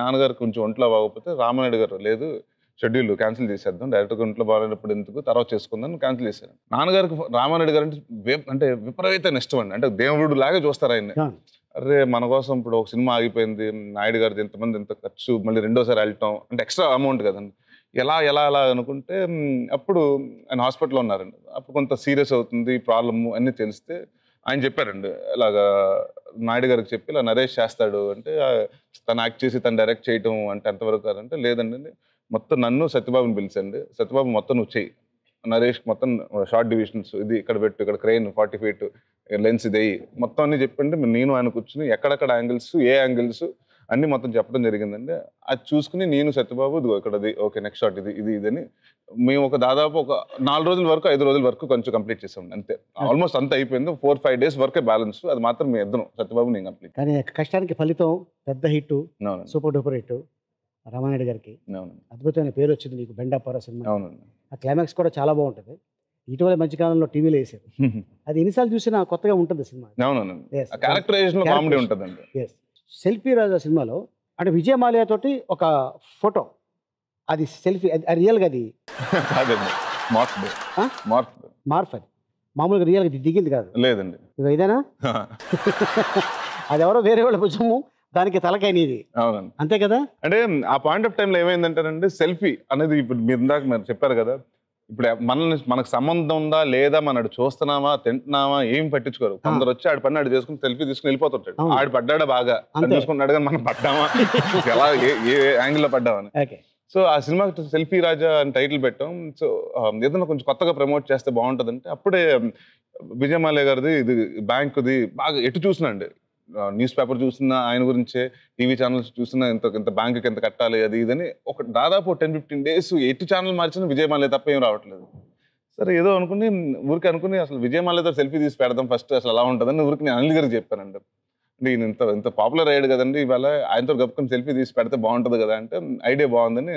నాన్నగారు కొంచెం ఒంట్లో బాగోకపోతే రామారెడ్డి గారు లేదు షెడ్యూల్ క్యాన్సిల్ చేసేద్దాం, డైరెక్ట్గా ఒంట్లో బాగాలేనప్పుడు ఎందుకు, తర్వాత చేసుకుందాం క్యాన్సిల్ చేశారు. నాన్నగారికి రామారెడ్డి గారు అంటే విపరీతమైన ఇష్టం అండి, అంటే దేవుడు లాగే చూస్తారు ఆయన్ని. అరే మన కోసం ఇప్పుడు ఒక సినిమా ఆగిపోయింది, నాయుడు గారిది ఎంతమంది ఎంత ఖర్చు, మళ్ళీ రెండోసారి వెళ్ళటం అంటే ఎక్స్ట్రా అమౌంట్ కదండి, ఎలా అనుకుంటే అప్పుడు ఆయన హాస్పిటల్లో ఉన్నారండి. అప్పుడు కొంత సీరియస్ అవుతుంది ప్రాబ్లము అన్నీ తెలిస్తే ఆయన చెప్పారండి, ఇలాగా నాయుడు గారికి చెప్పి ఇలా నరేష్ చేస్తాడు అంటే తను యాక్ట్ చేసి తను డైరెక్ట్ చేయటం అంటే ఎంతవరకు కాదంటే లేదండి, మొత్తం నన్ను సత్యబాబుని పిలిచండి, సత్యబాబు మొత్తం నువ్వు చెయ్యి, నరేష్ మొత్తం షార్ట్ డివిజన్స్ ఇది ఇక్కడ పెట్టు, ఇక్కడ క్రెయిన్ 40 feet లెన్స్ ఇది మొత్తం అన్ని చెప్పండి. నేను ఆయన కూర్చుని ఎక్కడెక్కడ యాంగిల్స్ ఏ యాంగిల్స్ అన్ని మొత్తం చెప్పడం జరిగిందండి. అది చూసుకుని నేను సత్యబాబు ఇదిగో ఇక్కడది ఓకే నెక్స్ట్ షాట్ ఇది ఇదని మేము ఒక దాదాపు ఒక 4 రోజుల వరకు 5 రోజుల వరకు కొంచెం కంప్లీట్ చేసాం అంతే. ఆల్మోస్ట్ అంత అయిపోయింది, 4-5 days వరకే బ్యాలెన్స్, అది మాత్రం మేము ఇద్దరం సత్యబాబు నేను కంప్లీట్. కానీ కష్టానికి ఫలితం పెద్ద hit, super duper hit Ramareddy గారికి. అద్భుతమైన పేరు వచ్చింది మీకు బెండప్పారావు సినిమా. ఆ క్లైమాక్స్ కూడా చాలా బాగుంటుంది, ఇటీవల మధ్యకాలంలో టీవీలో వేసారు. అది ఎన్నిసార్లు చూసినా కొత్తగా ఉంటుంది సినిమా. సెల్ఫీ రాజా సినిమాలో అంటే విజయ్ మాల్యా తోటి ఒక ఫోటో, అది సెల్ఫీ, అది రియల్గా అది మార్ఫ్, అది మామూలుగా రియల్గా దిగింది కాదు లేదండి, ఇదేనా? అది ఎవరో వేరే వాళ్ళ భుజము, దానికి తలకైనది. అవునండి, అంతే కదా. అంటే ఆ పాయింట్ ఆఫ్ టైంలో ఏమైందంటేనండి సెల్ఫీ అనేది ఇప్పుడు మీరు ఇందాక మీరు చెప్పారు కదా, ఇప్పుడు మనకు సంబంధం ఉందా లేదా, మనడు చూస్తున్నామా తింటున్నామా ఏం పట్టించుకోరు. కొందరు వచ్చి ఆడి పని ఆడు చేసుకుని సెల్ఫీ తీసుకుని వెళ్ళిపోతుంటాడు, ఆడు పడ్డాడా బాగా చూసుకుంటాడు కానీ మనం పడ్డామా ఎలా ఏ యాంగిల్లో పడ్డామని. సో ఆ సినిమాకి సెల్ఫీ రాజా అని టైటిల్ పెట్టాం. సో ఏదైనా కొంచెం కొత్తగా ప్రమోట్ చేస్తే బాగుంటుందంటే అప్పుడే విజయ్ మాల్యా గారిది ఇది బ్యాంకుది బాగా ఎటు చూసినండి, న్యూస్ పేపర్ చూస్తున్నా ఆయన గురించే, టీవీ ఛానల్స్ చూస్తున్నా ఇంత బ్యాంకుకి ఎంత కట్టాలి అది ఇదని ఒక దాదాపు 10-15 days ఎటు ఛానల్ మార్చినా విజయ్ మాల్యా తప్ప ఏం రావట్లేదు. సరే ఏదో అనుకుని ఊరికి అనుకుని అసలు విజయ్ మాల్యాతో సెల్ఫీ తీసి పెడదాం ఫస్ట్, అసలు ఎలా ఉంటుందని ఊరికి నేను అనిల్ గారికి చెప్పానండి. అంటే ఈయన ఇంత పాపులర్ అయ్యాడు కదండి, ఇవాళ ఆయనతో గప్పుకొని సెల్ఫీ తీసి పెడితే బాగుంటుంది కదా అంటే ఐడియా బాగుందని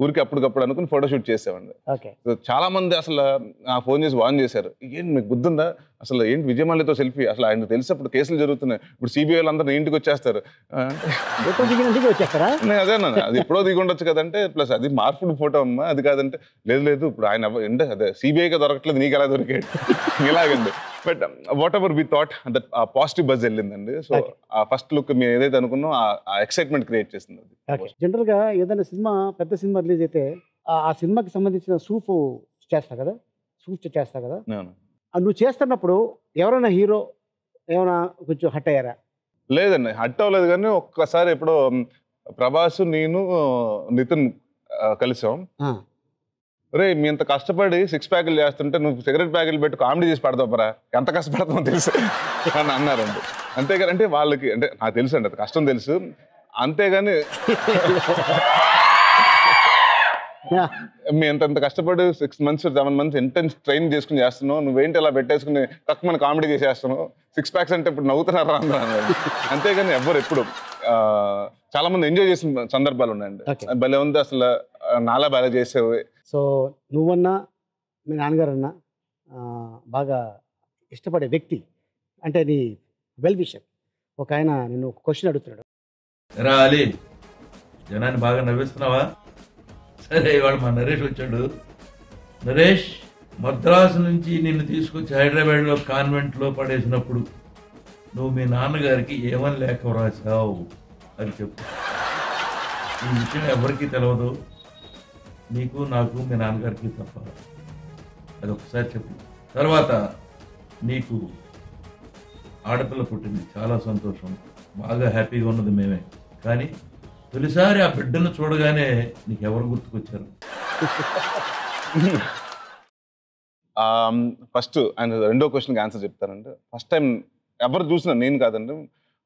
ఊరికి అప్పటికప్పుడు అనుకుని ఫోటోషూట్ చేసామండి. చాలా మంది అసలు నాకు ఫోన్ చేసి వాన్ చేశారు, ఏంటి మీకు బుద్ధి ఉందా అసలు, ఏంటి విజయ్ మాల్యాతో సెల్ఫీ, అసలు ఆయన తెలిసి అప్పుడు కేసులు జరుగుతున్నాయి, ఇప్పుడు సిబిఐ అందరూ ఇంటికి వచ్చేస్తారు. అదేనా అది ఎప్పుడో దిగి ఉండొచ్చు కదంటే, ప్లస్ అది మార్పుడు ఫోటో అమ్మా, అది కాదంటే లేదు ఇప్పుడు ఆయన అంటే అదే సిబిఐగా దొరకట్లేదు నీకు ఎలా దొరికాడు ఇలాగండి. But whatever we thought that uh positive buzz వెళ్ళిందండి. సో ఆ ఫస్ట్ లుక్ మేము ఏదైతే అనుకున్నాం ఆ ఎక్సైట్మెంట్ క్రియేట్ చేసింది. జనరల్ గా ఏదైనా సినిమా పెద్ద సినిమా రిలీజ్ అయితే ఆ సినిమాకి సంబంధించిన సూఫ్ చేస్తా కదా, నువ్వు చేస్తున్నప్పుడు ఎవరైనా హీరో ఏమైనా కొంచెం హట్ అయ్యారా? లేదండి, హట్ అవ్వలేదు, కానీ ఒక్కసారి ఎప్పుడో ప్రభాస్ నేను నితిన్ కలిసాం. రే మీ ఇంత కష్టపడి 6 ప్యాకులు చేస్తుంటే నువ్వు సిగరెట్ ప్యాకులు పెట్టి కామెడీ చేసి పడతావు పరా, ఎంత కష్టపడతామో తెలుసు అని అన్నారండి. అంతేగాని అంటే వాళ్ళకి అంటే నాకు తెలుసు అండి, అది కష్టం తెలుసు, అంతేగాని మీ ఎంత కష్టపడి 6 months 7 months ఇంటెన్స్ ట్రైనింగ్ చేసుకుని చేస్తున్నావు, నువ్వేంటి ఇలా పెట్టేసుకుని తక్కువ కామెడీ చేసేస్తున్నావు, 6 packs అంటే ఇప్పుడు నవ్వుతున్నారు అందరూ. అంతేగాని ఎప్పుడు చాలా మంది ఎంజాయ్ చేసిన సందర్భాలు ఉన్నాయండి. భలే ఉంది అసలు, నాలా బాగా చేసేవి. సో నువ్వన్నా మీ నాన్నగారు అన్నా బాగా ఇష్టపడే వ్యక్తి అంటే నీ వెల్ విషర్ ఒక ఆయన నిన్ను ఒక క్వశ్చన్ అడుగుతున్నాడు. రా అలీ, జనాన్ని బాగా నవ్విస్తున్నావా? సరే ఇవాళ మా నరేష్ వచ్చాడు. నరేష్, మద్రాసు నుంచి నిన్ను తీసుకొచ్చి హైదరాబాద్లో కాన్వెంట్లో పడేసినప్పుడు నువ్వు మీ నాన్నగారికి ఏమని లేఖ రాశావు అని చెప్పు. ఈ విషయం ఎవరికీ తెలియదు, నీకు నాకు మీ నాన్నగారికి తప్ప. అది ఒకసారి చెప్పు. తర్వాత నీకు ఆడపిల్ల పుట్టింది, చాలా సంతోషం, బాగా హ్యాపీగా ఉన్నది మేమే. కానీ తొలిసారి ఆ బిడ్డను చూడగానే నీకు ఎవరు గుర్తుకొచ్చారు? ఫస్ట్ ఆయన రెండో క్వశ్చన్కి ఆన్సర్ చెప్తానంటే, ఫస్ట్ టైం ఎవరు చూసినా నేను కాదండి,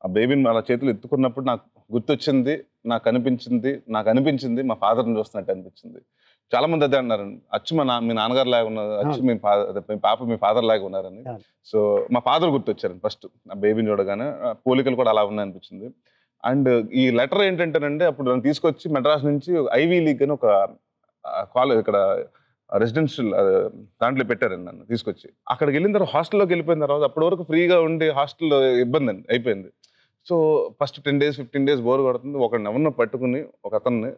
ఆ బేబీని అలా చేతులు ఎత్తుకున్నప్పుడు నాకు గుర్తొచ్చింది, నాకు అనిపించింది మా ఫాదర్ని చూస్తున్నట్టు అనిపించింది. చాలా మంది అదే అన్నారండి, అచ్చు మీ నాన్నగారు లాగా ఉన్నారు, అచ్చు మీ పాప మీ ఫాదర్ లాగా ఉన్నారని. సో మా ఫాదర్ గుర్తొచ్చారండి ఫస్ట్ ఆ బేబీని చూడగానే. పోలికలు కూడా అలా ఉన్నాయి అనిపించింది. అండ్ ఈ లెటర్ ఏంటంటేనండి, అప్పుడు నన్ను తీసుకొచ్చి మెడ్రాస్ నుంచి ఐవీ లీగ్ అని ఒక కాలేజ్ ఇక్కడ రెసిడెన్షియల్ దాంట్లో పెట్టారండి నన్ను తీసుకొచ్చి. అక్కడికి వెళ్ళిన తర్వాత హాస్టల్లోకి వెళ్ళిపోయిన తర్వాత అప్పటి వరకు ఫ్రీగా ఉండి హాస్టల్లో ఇబ్బంది అండి అయిపోయింది. So first 10 days 15 days bore కొడుతుంది. ఒకరిని ఎవరినో పట్టుకుని ఒక అతన్ని,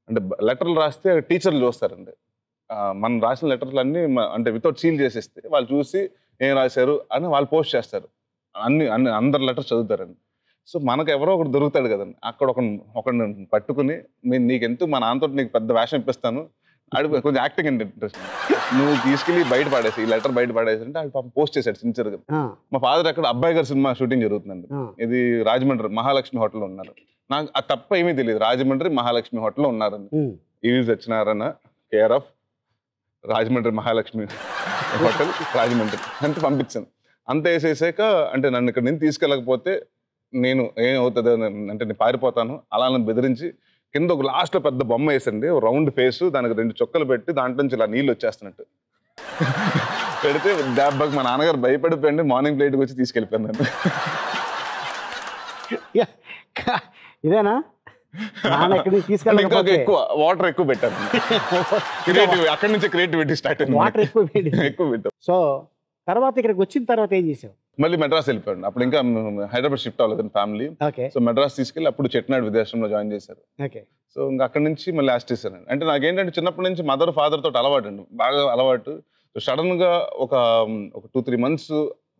అంటే లెటర్లు రాస్తే టీచర్లు చూస్తారండి, మనం రాసిన లెటర్లు అన్నీ అంటే వితౌట్ సీల్ చేసేస్తే వాళ్ళు చూసి ఏం రాశారు అని వాళ్ళు పోస్ట్ చేస్తారు. అందరు లెటర్స్ చదువుతారండి. సో మనకు ఎవరో ఒకటి దొరుకుతాడు కదండి, అక్కడ ఒకరిని పట్టుకుని నీకెందుకు మా నాన్నతో నీకు పెద్ద వేషం ఇప్పిస్తాను, ఆడు కొంచెం యాక్టింగ్ అంటే ఇంట్రెస్ట్, నువ్వు తీసుకెళ్ళి బయట పడేసి ఈ లెటర్ బయట పడేసి అంటే ఆడు పాపం పోస్ట్ చేశాడు సిన్సియర్గా. మా ఫాదర్ అక్కడ అబ్బాయి గారు సినిమా షూటింగ్ జరుగుతుందండి, ఇది రాజమండ్రి మహాలక్ష్మి హోటల్లో ఉన్నారు. నాకు అది తప్ప ఏమీ తెలియదు, రాజమండ్రి మహాలక్ష్మి హోటల్లో ఉన్నారండి. E V Satyanarayana care of Rajahmundry Mahalakshmi hotel Rajahmundry అంతే పంపించాను. అంత వేసేసాక అంటే నన్ను ఇక్కడ నుంచి తీసుకెళ్ళకపోతే నేను ఏమవుతుంది అంటే నేను పారిపోతాను అలా నన్ను బెదిరించి కింద ఒక లాస్ట్లో పెద్ద బొమ్మ వేసండి, రౌండ్ ఫేసు, దానికి 2 చుక్కలు పెట్టి దాంట్లో నుంచి ఇలా నీళ్ళు వచ్చేస్తున్నట్టు పెడితే దెబ్బకి మా నాన్నగారు భయపడిపోయింది. మార్నింగ్ ఫ్లైట్కి వచ్చి తీసుకెళ్ళిపోయాను నన్ను. ఇదేనా ఇంకా ఎక్కువ వాటర్ ఎక్కువ పెట్టాను, క్రియేటివ్ అక్కడి నుంచి క్రియేటివిటీ స్టార్ట్ అయింది, వాటర్ ఎక్కువ పెట్టాం. సో తర్వాత ఇక్కడికి వచ్చిన తర్వాత ఏం చేసావు? మళ్ళీ మెడ్రాస్ వెళ్ళిపోయాడు. అప్పుడు ఇంకా హైదరాబాద్ షిఫ్ట్ అవ్వలేదు ఫ్యామిలీ. సో మెడ్రాస్ తీసుకెళ్ళి అప్పుడు చెట్నాడు విద్యాశ్రమంలో జాయిన్ చేశారు. సో ఇంకా అక్కడి నుంచి మళ్ళీ ఆస్టిస్తానండి. అంటే నాకేంటంటే చిన్నప్పటి నుంచి మదర్ ఫాదర్ తోటి అలవాటు అండి, బాగా అలవాటు. సో సడన్ గా ఒక 2-3 months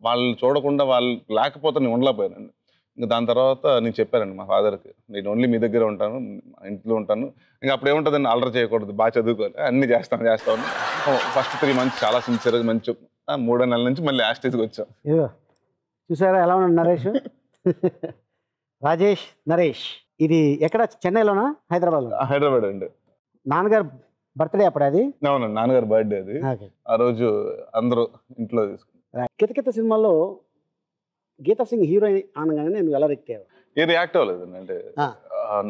వాళ్ళు చూడకుండా వాళ్ళు లేకపోతే నేను ఉండలేకపోయానండి. ఇంకా దాని తర్వాత నేను చెప్పానండి మా ఫాదర్కి, నేను ఓన్లీ మీ దగ్గర ఉంటాను, ఇంట్లో ఉంటాను. ఇంకా అప్పుడు ఏముంటుందండి, అల్లరి చేయకూడదు, బాగా చదువుకోవాలి, అన్ని చేస్తాను. ఫస్ట్ 3 months చాలా సిన్సియర్గా మంచి 3 నెలల నుంచి మళ్ళీ ఆస్టేజ్కి వచ్చాం. చూసారా ఎలా ఉన్నాడు నరేష్? రాజేష్ నరేష్. ఇది ఎక్కడ, చెన్నైలోనా హైదరాబాద్? హైదరాబాద్ అండి. నాన్నగారు బర్త్డే అప్పుడు అది? అవునండి, నాన్నగారు బర్త్డే అది. ఆ రోజు అందరూ ఇంట్లో తీసుకున్నారు. కితకిత సినిమాలో గీతా సింగ్ హీరోయిన్ అనగానే నేను ఎలా రియాక్ట్ అయ్యావు? ఏ రియాక్ట్ అవ్వలేదండి. అంటే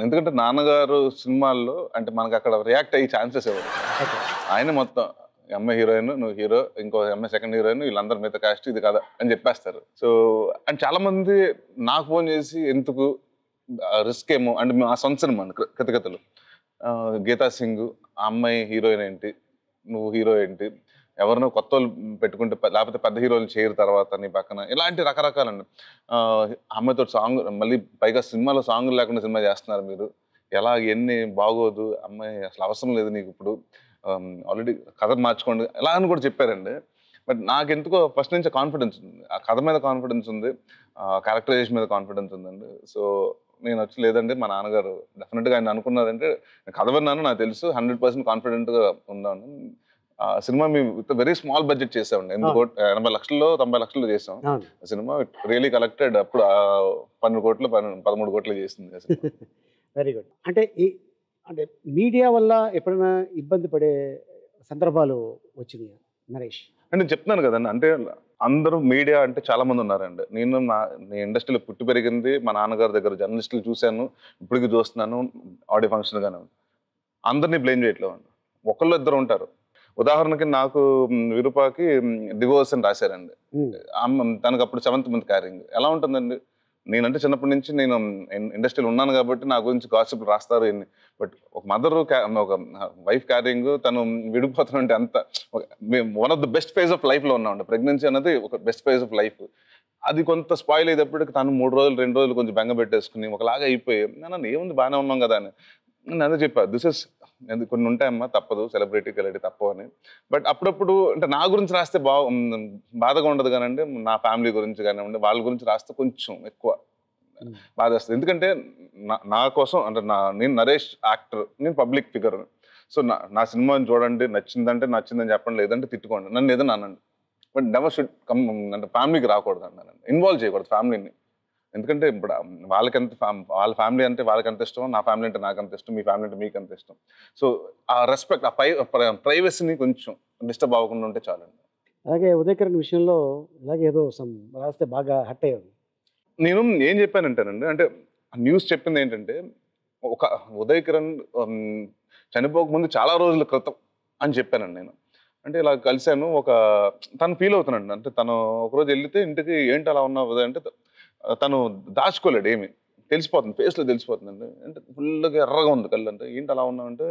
ఎందుకంటే నాన్నగారు సినిమాల్లో అంటే మనకు అక్కడ రియాక్ట్ అయ్యే ఛాన్సెస్ ఇవ్వదు. ఆయన మొత్తం అమ్మాయి హీరోయిన్, నువ్వు హీరో, ఇంకో అమ్మాయి సెకండ్ హీరోయిన్, వీళ్ళందరూ మిగతా కాస్ట్ ఇది కదా అని చెప్పేస్తారు. సో అండ్ చాలా మంది నాకు ఫోన్ చేసి ఎందుకు రిస్క్ ఏమో అంటే మా సొంత సినిమా కితకితలు, గీతా సింగ్ ఆ అమ్మాయి హీరోయిన్ ఏంటి, నువ్వు హీరో ఏంటి, ఎవరినో కొత్త వాళ్ళు పెట్టుకుంటే లేకపోతే పెద్ద హీరోలు చేయరు తర్వాత నీ పక్కన, ఇలాంటి రకరకాలండి. అమ్మాయితో సాంగ్, మళ్ళీ పైగా సినిమాలో సాంగ్ లేకుండా సినిమా చేస్తున్నారు మీరు, ఎలా ఎన్ని బాగోదు, అమ్మాయి అసలు అవసరం లేదు నీకు ఇప్పుడు, ఆల్రెడీ కథ మార్చుకోండి ఎలా అని కూడా చెప్పారండి. బట్ నాకు ఎందుకో ఫస్ట్ నుంచి కాన్ఫిడెన్స్ ఉంది, ఆ కథ మీద కాన్ఫిడెన్స్ ఉంది, క్యారెక్టరైజేషన్ మీద కాన్ఫిడెన్స్ ఉందండి. సో నేను వచ్చి లేదండి మా నాన్నగారు డెఫినెట్గా ఆయన అనుకున్నారంటే కథ విన్నాను, నాకు తెలుసు 100% కాన్ఫిడెంట్గా ఉన్నాను. సినిమా మేము విత్ వెరీ స్మాల్ బడ్జెట్ చేసామండి, 80 లక్షల్లో 90 లక్షల్లో చేసాం సినిమా. రియలీ కలెక్టెడ్ అప్పుడు 12 కోట్లు 13 కోట్లు చేసింది. Very good. అంటే మీడియా వల్ల ఎప్పుడైనా ఇబ్బంది పడే సందర్భాలు వచ్చినాయి నరేష్? అంటే చెప్తున్నాను కదండి, అంటే అందరూ మీడియా అంటే చాలా మంది ఉన్నారండి. నేను ఇండస్ట్రీలో పుట్టి పెరిగింది మా నాన్నగారి దగ్గర జర్నలిస్టులు చూశాను, ఇప్పటికీ చూస్తున్నాను. ఆడియో ఫంక్షన్ గానే అందరినీ బ్లేమ్ చేయట్లేదు అండి, ఒకళ్ళు ఇద్దరు ఉంటారు. ఉదాహరణకి నాకు విరూపాకి డివోర్స్ అని రాశారండి, తనకు అప్పుడు 7th month క్యారింగ్. ఎలా ఉంటుందండి, నేనంటే చిన్నప్పటి నుంచి నేను ఇండస్ట్రీలో ఉన్నాను కాబట్టి నా గురించి గాసిప్ రాస్తారు. బట్ ఒక మదర్ ఒక వైఫ్ క్యారింగ్ తను విడిపోతానంటే అంత one of the best phase of లైఫ్లో ఉన్నామండి. ప్రెగ్నెన్సీ అనేది ఒక బెస్ట్ ఫేజ్ ఆఫ్ లైఫ్. అది కొంత స్పాయిల్ అయ్యేటప్పటికి తను 3 రోజులు 2 రోజులు కొంచెం బెంగ పెట్టేసుకుని ఒకలాగా అయిపోయి నన్ను ఏముంది బాగానే ఉన్నాం కదా అని నేను అదే చెప్పాను. దిస్ ఇస్ ఎందుకు కొన్ని ఉంటాయమ్మా, తప్పదు, సెలబ్రిటీకి వెళ్ళి తప్పవు అని. బట్ అప్పుడప్పుడు అంటే నా గురించి రాస్తే బాధగా ఉండదు కానండి, నా ఫ్యామిలీ గురించి కానివ్వండి, వాళ్ళ గురించి రాస్తే కొంచెం ఎక్కువ బాధ వస్తుంది. ఎందుకంటే నా కోసం అంటే నేను నరేష్ యాక్టర్, నేను పబ్లిక్ ఫిగర్. సో నా సినిమాని చూడండి, నచ్చిందంటే నచ్చిందని చెప్పండి, లేదంటే తిట్టుకోండి, నన్ను ఏదైనా అనండి. బట్ నెవర్ షుడ్ కమ్ అంటే ఫ్యామిలీకి రాకూడదు అన్నాను, ఇన్వాల్వ్ చేయకూడదు ఫ్యామిలీని. ఎందుకంటే ఇప్పుడు వాళ్ళ ఫ్యామిలీ అంటే వాళ్ళకి ఎంత ఇష్టం, నా ఫ్యామిలీ అంటే నాకు అంత ఇష్టం, మీ ఫ్యామిలీ అంటే మీకు అంత ఇష్టం. సో ఆ రెస్పెక్ట్, ఆ ప్రైవసీని కొంచెం డిస్టర్బ్ అవ్వకుండా ఉంటే చాలండి. అలాగే ఉదయ్ కిరణ్ విషయంలో ఇలాగే ఏదో రాస్తే బాగా హట్ అయ్యాడు. నేను ఏం చెప్పానంటేనండి, అంటే న్యూస్ చెప్పింది ఏంటంటే ఒక ఉదయ్ కిరణ్ చనిపోకముందు చాలా రోజుల క్రితం అని చెప్పానండి నేను. అంటే ఇలా కలిశాను, తను ఫీల్ అవుతున్నాడు. అంటే తను ఒకరోజు వెళ్తే ఇంటికి ఏంటి అలా ఉన్నావు అంటే తను దాచుకోలేడు, ఏమి తెలిసిపోతుంది, ఫేస్లో తెలిసిపోతుందండి. అంటే ఫుల్గా ఎర్రగా ఉంది కళ్ళు. అంటే ఏంటి అలా ఉన్నావు అంటే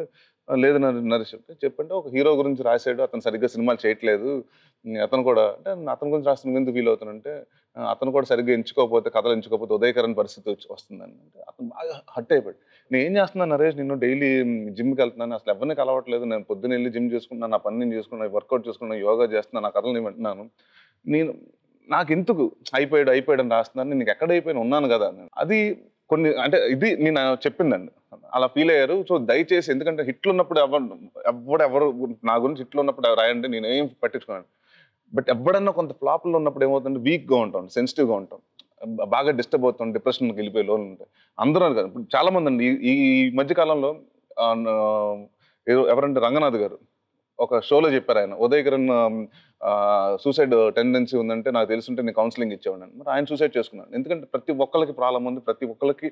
లేదు నరేష్ చెప్పంటే ఒక హీరో గురించి రాశాడు, అతను సరిగ్గా సినిమాలు చేయట్లేదు, అతను కూడా అంటే అతని గురించి రాసిన ఎందుకు ఫీల్ అవుతానంటే అతను కూడా సరిగ్గా కథలు ఎంచుకోకపోతే ఉదయ్ కిరణ్ పరిస్థితి వస్తుందని. అంటే అతను బాగా హట్ అయిపోయాడు. నేను ఏం చేస్తున్నాను నరేష్, నేను డైలీ జిమ్కి వెళ్తున్నాను, అసలు ఎవరిని కలవట్లేదు, నేను పొద్దున్న వెళ్ళి జిమ్ చేసుకుంటున్నాను, నా పని నేను చేసుకున్నాను, వర్కౌట్ చేసుకున్నాను, యోగా చేస్తున్నాను, నా కథలు నేను వింటున్నాను, నాకు ఎందుకు అయిపోయాడు అని రాస్తున్నాను, నేను ఎక్కడ అయిపోయినా ఉన్నాను కదా. అది కొన్ని అంటే ఇది నేను చెప్పిందండి, అలా ఫీల్ అయ్యారు. సో దయచేసి, ఎందుకంటే హిట్లు ఉన్నప్పుడు ఎవరు నా గురించి హిట్లు ఉన్నప్పుడు రాయండి, నేను ఏం పట్టించుకున్నాను. బట్ ఎవడన్నా కొంత ఫ్లాప్లో ఉన్నప్పుడు ఏమవుతుందంటే వీక్గా ఉంటాం, సెన్సిటివ్గా ఉంటాం, బాగా డిస్టర్బ్ అవుతాం, డిప్రెషన్కి వెళ్ళిపోయే లోన్లు ఉంటాయి. అందరూ కదా, ఇప్పుడు చాలామంది అండి ఈ మధ్యకాలంలో ఎవరంటే రంగనాథ్ గారు ఒక షోలో చెప్పారు, ఆయన ఉదయ్ కిరణ్ సూసైడ్ టెండెన్సీ ఉందంటే నాకు తెలుసుంటే నేను కౌన్సిలింగ్ ఇచ్చేవాడిని. మరి ఆయన సూసైడ్ చేసుకున్నాను. ఎందుకంటే ప్రతి ఒక్కరికి ప్రాబ్లం ఉంది, ప్రతి ఒక్కరికి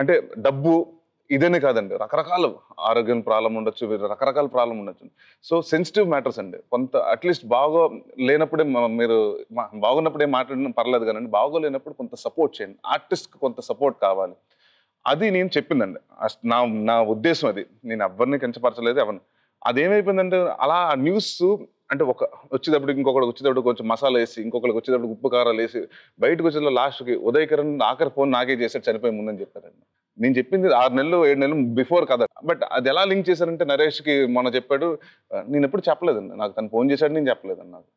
అంటే డబ్బు ఇదేనే కాదండి, రకరకాల ఆరోగ్యం ప్రాబ్లం ఉండొచ్చు, రకరకాల ప్రాబ్లం ఉండొచ్చు. సో సెన్సిటివ్ మ్యాటర్స్ అండి. కొంత అట్లీస్ట్ లేనప్పుడే మీరు బాగున్నప్పుడే మాట్లాడిన పర్లేదు కానీ బాగోలేనప్పుడు కొంత సపోర్ట్ చేయండి, ఆర్టిస్ట్కి కొంత సపోర్ట్ కావాలి. అది నేను చెప్పిందండి, నా ఉద్దేశం అది. నేను ఎవరిని కించపరచలేదు, ఎవరిని. అదేమైపోయిందంటే అలా న్యూస్ అంటే ఇంకొకటి వచ్చేటప్పుడు కొంచెం మసాలా వేసి, ఇంకొకరికి వచ్చేటప్పుడు ఉప్పు కారాలు వేసి, బయటకు వచ్చేటప్పుడు లాస్ట్కి ఉదయ్ కిరణ్ ఆఖరి ఫోన్ నాకే చేశాడు, చనిపోయే ముందని చెప్పారండి. నేను చెప్పింది 6 నెలలు 7 నెలలు బిఫోర్ కదా. బట్ అది ఎలా లింక్ చేశారంటే నరేష్కి మొన్న చెప్పాడు, నేను ఎప్పుడు చెప్పలేదండి, నాకు తను ఫోన్ చేశాడు, నేను చెప్పలేదండి నాకు.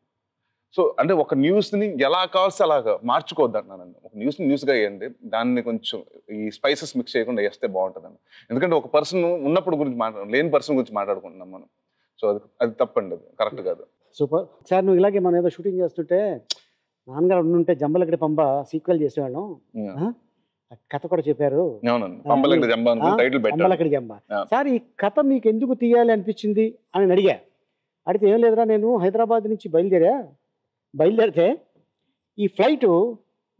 సో అంటే ఒక న్యూస్ని ఎలా కావాల్సి అలాగా మార్చుకోవద్దు అంటున్నానండి. ఒక న్యూస్ని న్యూస్గా వేయండి, దాన్ని కొంచెం ఈ స్పైసెస్ మిక్స్ చేయకుండా వేస్తే బాగుంటుందండి. ఎందుకంటే ఒక పర్సన్ ఉన్నప్పుడు గురించి లేని పర్సన్ గురించి మాట్లాడుకుంటున్నాం మనం. సో అది తప్పండి, అది కరెక్ట్ కాదు. Super sir. నువ్వు ఇలాగే మనం ఏదో షూటింగ్ చేస్తుంటే నాన్నగారు ఉండుంటే జంబలగడి పంబ సీక్వెల్ చేసేవాళ్ళం, కథ కూడా చెప్పారు. పంబలగడి జంబ. సార్ ఈ కథ మీకు ఎందుకు తీయాలి అనిపించింది అని అడిగా. అడిగితే ఏం లేదురా, నేను హైదరాబాద్ నుంచి బయలుదేరితే ఈ ఫ్లైట్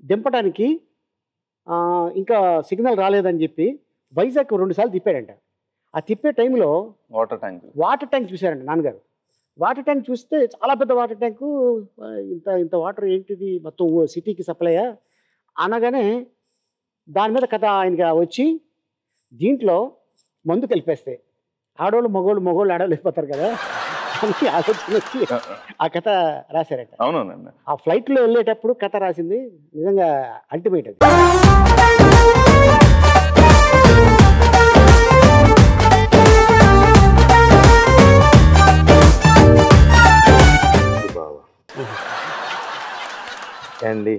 దింపడానికి ఇంకా సిగ్నల్ రాలేదని చెప్పి వైజాగ్ 2 సార్లు తిప్పాడంట. ఆ తిప్పే టైంలో వాటర్ ట్యాంక్ చూశారంట నాన్నగారు. వాటర్ ట్యాంక్ చూస్తే చాలా పెద్ద వాటర్ ట్యాంకు, ఇంత వాటర్ ఏంటిది, మొత్తం సిటీకి సప్లైయా అనగానే దాని మీద కథ ఆయనకి వచ్చి దీంట్లో మందు కలిపేస్తే ఆడవాళ్ళు మగవాళ్ళు ఆడవాళ్ళు అయిపోతారు కదా అని ఆలోచన వచ్చి ఆ కథ రాశారట. అవునండి, ఆ ఫ్లైట్లో వెళ్ళేటప్పుడు కథ రాసింది నిజంగా అల్టిమేట్. అది అండి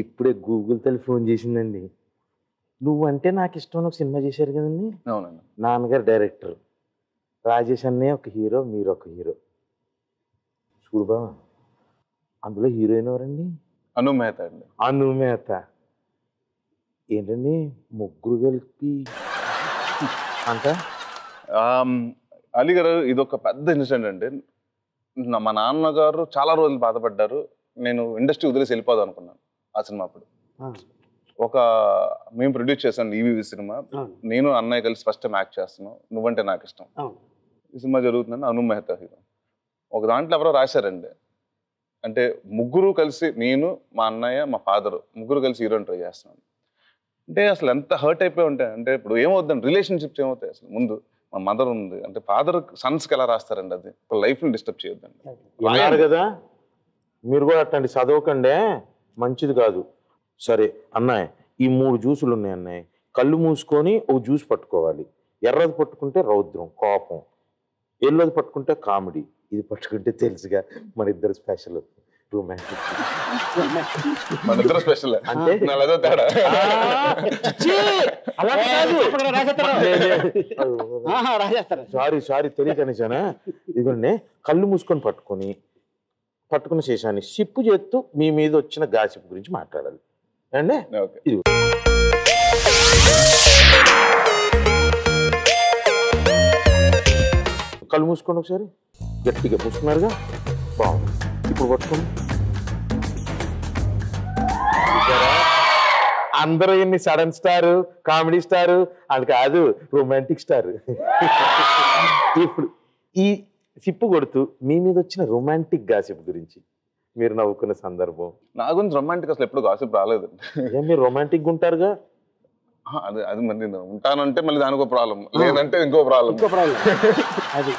ఇప్పుడే గూగుల్ తల్లి ఫోన్ చేసిందండి. నువ్వంటే నాకు ఇష్టం ఒక సినిమా చేశారు కదండి. అవునండి. నాన్నగారు డైరెక్టర్, రాజేష్ అన్నయ్య ఒక హీరో, మీరు ఒక హీరో. చూడు బావ, అందులో హీరోయిన్ ఎవరండి? అను మెహతా అండి. అను మెహతా ఏంటండి ముగ్గురు కలిపి అంట. అలీ గారు ఇది ఒక పెద్ద ఇన్సిడెంట్ అండి. మా నాన్నగారు చాలా రోజులు బాధపడ్డారు. నేను ఇండస్ట్రీ వదిలేసి వెళ్ళిపోదాం అనుకున్నాను ఆ సినిమా అప్పుడు. మేము ప్రొడ్యూస్ చేశాను ఈవీవి సినిమా, నేను అన్నయ్య కలిసి ఫస్ట్ టైం యాక్ట్ చేస్తున్నాం, నువ్వంటే నాకు ఇష్టం. ఈ సినిమా జరుగుతుందని అను మెహతా హీరో. ఒక దాంట్లో ఎవరో రాశారండి, అంటే ముగ్గురు కలిసి, నేను మా అన్నయ్య మా ఫాదరు ముగ్గురు కలిసి హీరోని ట్రై చేస్తున్నాను అంటే అసలు ఎంత హర్ట్ అయిపోయి ఉంటాయి. అంటే ఇప్పుడు ఏమవుతుందండి, రిలేషన్షిప్స్ ఏమవుతాయి అసలు. ముందు మా మదర్ ఉంది అంటే ఫాదర్ సన్స్కి ఎలా రాస్తారండి, అది లైఫ్ని డిస్టర్బ్ చేయొద్దండి కదా. మీరు కూడా అట్లాంటి చదవకండే, మంచిది కాదు. సరే అన్నయ్య, ఈ 3 జ్యూసులు ఉన్నాయి అన్నయ్య, కళ్ళు మూసుకొని ఒక జ్యూస్ పట్టుకోవాలి, ఎర్రది పట్టుకుంటే రౌద్రం కోపం, ఎల్లోది పట్టుకుంటే కామెడీ, ఇది పట్టుకుంటే తెలుసుగా మన ఇద్దరు స్పెషల్ రొమాంటిక్. మన ఇద్దరు స్పెషల్ అంటే అదో తేడా. సారీ తెలియకనిసానా. ఇదిగోండి కళ్ళు మూసుకొని పట్టుకున్న శేషాన్ని సిప్పు చేస్తూ మీ మీద వచ్చిన గాసిప్ గురించి మాట్లాడాలి అండి. ఇది కళ్ళు మూసుకోండి ఒకసారి, గట్టిగా మూసుకున్నారుగా, బాగుంది. ఇప్పుడు పట్టుకోండి. అందరూ ఇన్ని సడన్ స్టార్, కామెడీ స్టార్, అది కాదు రొమాంటిక్ స్టార్. ఇప్పుడు ఈ సిప్పు కొడుతూ మీ మీద వచ్చిన రొమాంటిక్ గాసిప్ గురించి మీరు నవ్వుకున్న సందర్భం. నా గురించి రొమాంటిక్ అసలు ఎప్పుడు గాసిప్ రాలేదు. మీరు రొమాంటిక్ ఉంటారుగా. అది మళ్ళీ ఉంటానంటే మళ్ళీ దానికో ప్రాబ్లం, లేదంటే ఇంకో ప్రాబ్లం. అది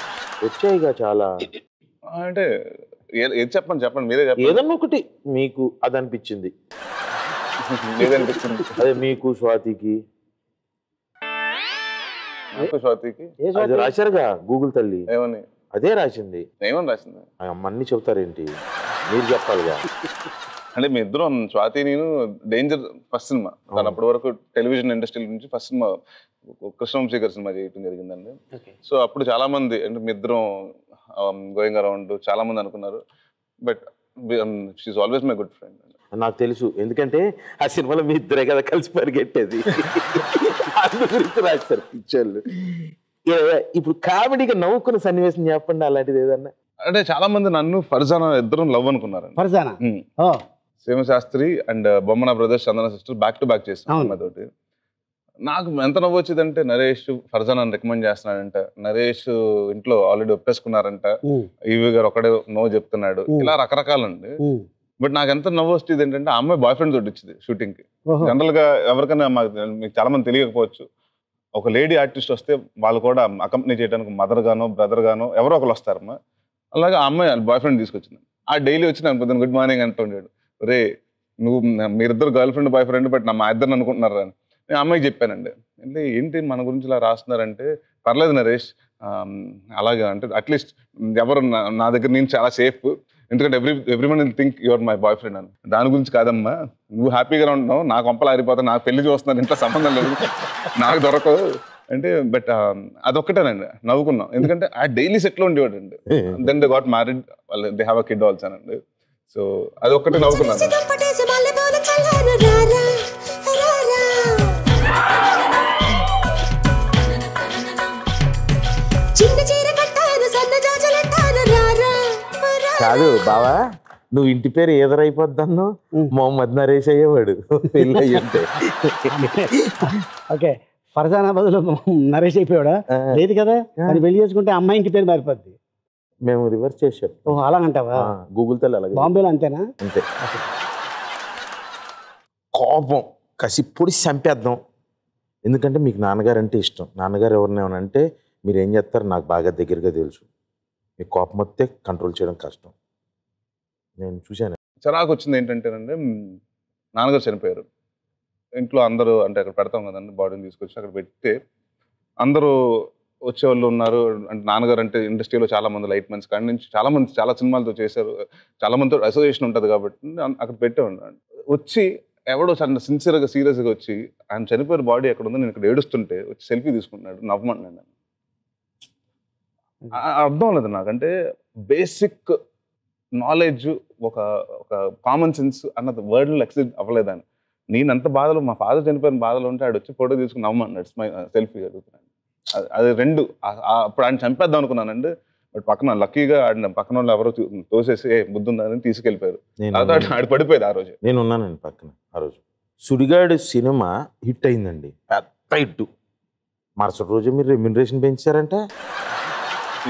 వచ్చాయిగా చాలా. అంటే ఏది చెప్పండి మీరే చెప్పండి. ఏదన్నా ఒకటి మీకు అది అనిపించింది. ఏదనిపించింది? అదే మీకు స్వాతికి అది రాశారుగా గూగుల్ తల్లి. ఏమని? అదే రాసింది. ఏమని రాసింది? అమ్మన్నీ చెబుతారేంటి, మీరు చెప్పాలిగా. అంటే మీ ఇద్దరం, స్వాతి నేను డేంజర్ ఫస్ట్ సినిమా, దాని అప్పటి వరకు టెలివిజన్ ఇండస్ట్రీ నుంచి ఫస్ట్ సినిమా కృష్ణవంశీకర్ సినిమా చేయటం జరిగిందండి. సో అప్పుడు చాలా మంది అంటే మీ ఇద్దరం గోయింగ్ అరౌండ్ చాలా మంది అనుకున్నారు. But she's always my good friend. నాకు తెలుసు, ఎందుకంటే ఆ సినిమాలో మీ ఇద్దరే కదా కలిసి పరిగెట్టేది. అందు గురించి రాశారు పిక్చర్లు. ఇప్పుడు కామెడీగా నవ్వుకున్న సన్నివేశం చెప్పండి అలాంటిది ఏదన్నా. అంటే చాలా మంది నన్ను ఫర్జానా ఇద్దరం లవ్ అనుకున్నారు. Farzana Shiva Shastri and Bommana brothers Chandana sister back to back చేస్తాను తోటి. నాకు ఎంత నవ్వు వచ్చిందంటే నరేష్ ఫర్జానా రికమెండ్ చేస్తున్నాడంట, నరేష్ ఇంట్లో ఆల్రెడీ ఒప్పేసుకున్నారంట, ఈవి గారు ఒకడే నో చెప్తున్నాడు, ఇలా రకరకాలండి. బట్ నాకు ఎంత నవ్వు వచ్చేది ఏంటంటే ఆ అమ్మాయి బాయ్ ఫ్రెండ్ తోటి ఇచ్చింది షూటింగ్ కి. జనరల్ గా ఎవరికైనా మీకు చాలా మంది తెలియకపోవచ్చు, ఒక లేడీ ఆర్టిస్ట్ వస్తే వాళ్ళు కూడా అకంపెనీ చేయడానికి మదర్ గానో బ్రదర్ గానో ఎవరో ఒకరు వస్తారమ్మా. అలాగే ఆ అమ్మాయి బాయ్ ఫ్రెండ్ తీసుకొచ్చింది. ఆ డైలీ వచ్చి నాకు పొద్దున్న గుడ్ మార్నింగ్ అంటుండేడు, రే నువ్వు మీరిద్దరు girl friend boy friend but మా ఇద్దరు అనుకుంటున్నారు అని. నేను అమ్మాయికి చెప్పానండి, అంటే ఏంటి మన గురించి ఇలా రాస్తున్నారంటే, పర్లేదు నరేష్ అలాగే అంటే అట్లీస్ట్ ఎవరు నా దగ్గర నేను చాలా సేఫ్, ఎందుకంటే everyone will think your my boy friend అని. దాని గురించి కాదమ్మా, నువ్వు హ్యాపీగా ఉంటున్నావు, నాకు కొంపలు ఆరిపోతావు, నాకు పెళ్లి చూస్తున్నాను, ఇంట్లో సంబంధం లేదు, నాకు దొరకవు అంటే. బట్ అదొక్కటేనండి నవ్వుకున్నాం, ఎందుకంటే ఆ డైలీ సెట్లో ఉండేవాడు అండి. Then they got married, they have a kid also అండి. సో అదొక్కటే నవ్వుకున్నాను. కాదు బావా, నువ్వు ఇంటి పేరు ఎదురైపోద్దన్ను మొహమ్మద్ నరేష్ అయ్యేవాడు పెళ్ళి అయ్యింటే. ఓకే, ఫర్జానా బదులు నరేష్ అయిపోయాడా? లేదు కదా, అది పెళ్లి చేసుకుంటే అమ్మాయి ఇంటి పేరు మారిపోద్ది. మేము రివర్స్ చేసాం. ఓహో అలాగంటావా? గూగుల్ తల్లి అలాగే. బాంబేలో అంతేనా? అంతే. కోపం కసి పొడి చంపేద్దాం, ఎందుకంటే మీకు నాన్నగారు అంటే ఇష్టం. నాన్నగారు ఎవరినేమనంటే మీరు ఏం చేస్తారు నాకు బాగా దగ్గరగా తెలుసు. మీకు కోపం వస్తే కంట్రోల్ చేయడం కష్టం. నేను చూశాను. చిరాకు వచ్చింది ఏంటంటేనండి, నాన్నగారు చనిపోయారు. ఇంట్లో అందరూ అంటే అక్కడ పెడతాం కదండి, బాడీని తీసుకొచ్చి అక్కడ పెడితే అందరూ వచ్చేవాళ్ళు ఉన్నారు. అంటే నాన్నగారు అంటే ఇండస్ట్రీలో చాలా మంది లైట్ మెన్స్ కాడి నుంచి చాలా మంది చాలా సినిమాలతో చేశారు, చాలా మందితో అసోసియేషన్ ఉంటుంది కాబట్టి అక్కడ పెట్టేవాడు. వచ్చి ఎవడో సిన్సియర్గా సీరియస్గా వచ్చి ఆయన చనిపోయిన బాడీ ఎక్కడ ఉందో నేను ఇక్కడ ఏడుస్తుంటే వచ్చి సెల్ఫీ తీసుకుంటున్నాడు, నవ్వమంటున్నాను. అర్థం లేదు నాకంటే బేసిక్ నాలెడ్జ్, ఒక కామన్ సెన్స్ అన్నది వర్డ్లో ఎక్సెప్ట్ అవ్వలేదని. నేను అంత బాధలో, మా ఫాదర్ చనిపోయిన బాధలో ఉంటే ఆడు వచ్చి ఫోటో తీసుకుని నవ్వమన్నాడు, సెల్ఫీ అడుగుతున్నాను. అది రెండు. అప్పుడు ఆయన చంపేద్దాం అనుకున్నానండి, బట్ పక్కన లక్కీగా ఆడిన పక్కన వాళ్ళు ఎవరో తోసేసి బుద్ధి ఉందని తీసుకెళ్ళిపోయారు. ఆడు పడిపోయేది ఆ రోజు. నేను ఉన్నానండి పక్కన ఆ రోజు. సుడిగాడు సినిమా హిట్ అయిందండి, పెద్ద హిట్. మరుసటి రోజు మీరు రెమ్యునరేషన్ పెంచారంటే.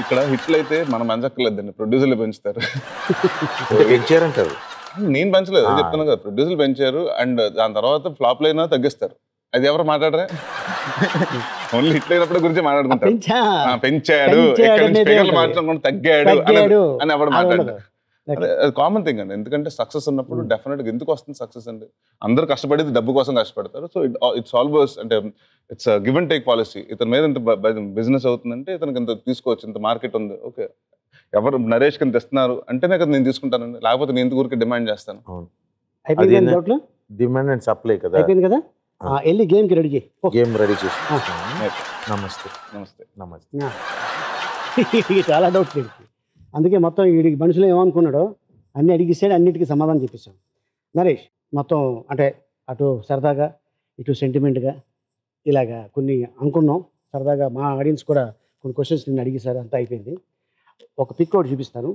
ఇక్కడ హిట్లు అయితే మనం పెంచక్కర్లేదండి, ప్రొడ్యూసర్లు పెంచుతారు. పెంచారంటారు, నేను పెంచలేదు చెప్తాను కదా, ప్రొడ్యూసర్లు పెంచారు. అండ్ దాని తర్వాత ఫ్లాప్లు అయినా తగ్గిస్తారు. అది ఎవరు మాట్లాడరా? ఓన్లీ హిట్ అయినప్పుడు గురించి మాట్లాడుకుంటారు. పెంచాడు, మాట్లాడుకుంటూ తగ్గాడు అని ఎవరు మాట్లాడారు? కామన్ థింగ్ అండి. ఎందుకంటే సక్సెస్ ఉన్నప్పుడు డెఫినెట్గా ఎందుకు వస్తుంది సక్సెస్ అంటే అందరూ కష్టపడేది డబ్బు కోసం కష్టపడతారు. సో ఇట్స్ ఆల్వేస్ అంటే it's give and take policy. ఇతని మీద ఇంత బిజినెస్ అవుతుందంటే ఇతనికి ఇంత తీసుకోవచ్చు, ఇంత మార్కెట్ ఉంది, ఓకే ఎవరు నరేష్ కింద తెస్తున్నారు అంటేనే కదా నేను తీసుకుంటానండి, లేకపోతే నేను ఎందుకు ఊరికి డిమాండ్ చేస్తాను. డిమాండ్ అండ్ సప్లై కదా. అయిపోయింది కదా, వెళ్ళి గేమ్కి రెడీ చేయి. గేమ్ రెడీ చేసి నమస్తే నమస్తే నమస్తే. చాలా డౌట్స్ వీడికి, అందుకే మొత్తం వీడికి మనుషులు ఏమనుకున్నాడో అన్నీ అడిగిస్తాడు, అన్నిటికీ సమాధానం చెప్పేశాం. నరేష్ మొత్తం అంటే అటు సరదాగా ఇటు సెంటిమెంట్గా ఇలాగా కొన్ని అనుకున్నాం. సరదాగా మా ఆడియన్స్ కూడా కొన్ని క్వశ్చన్స్ నిన్ను అడిగేశారు, అంతా అయిపోయింది. ఒక పిక్ ఒకటి చూపిస్తాను,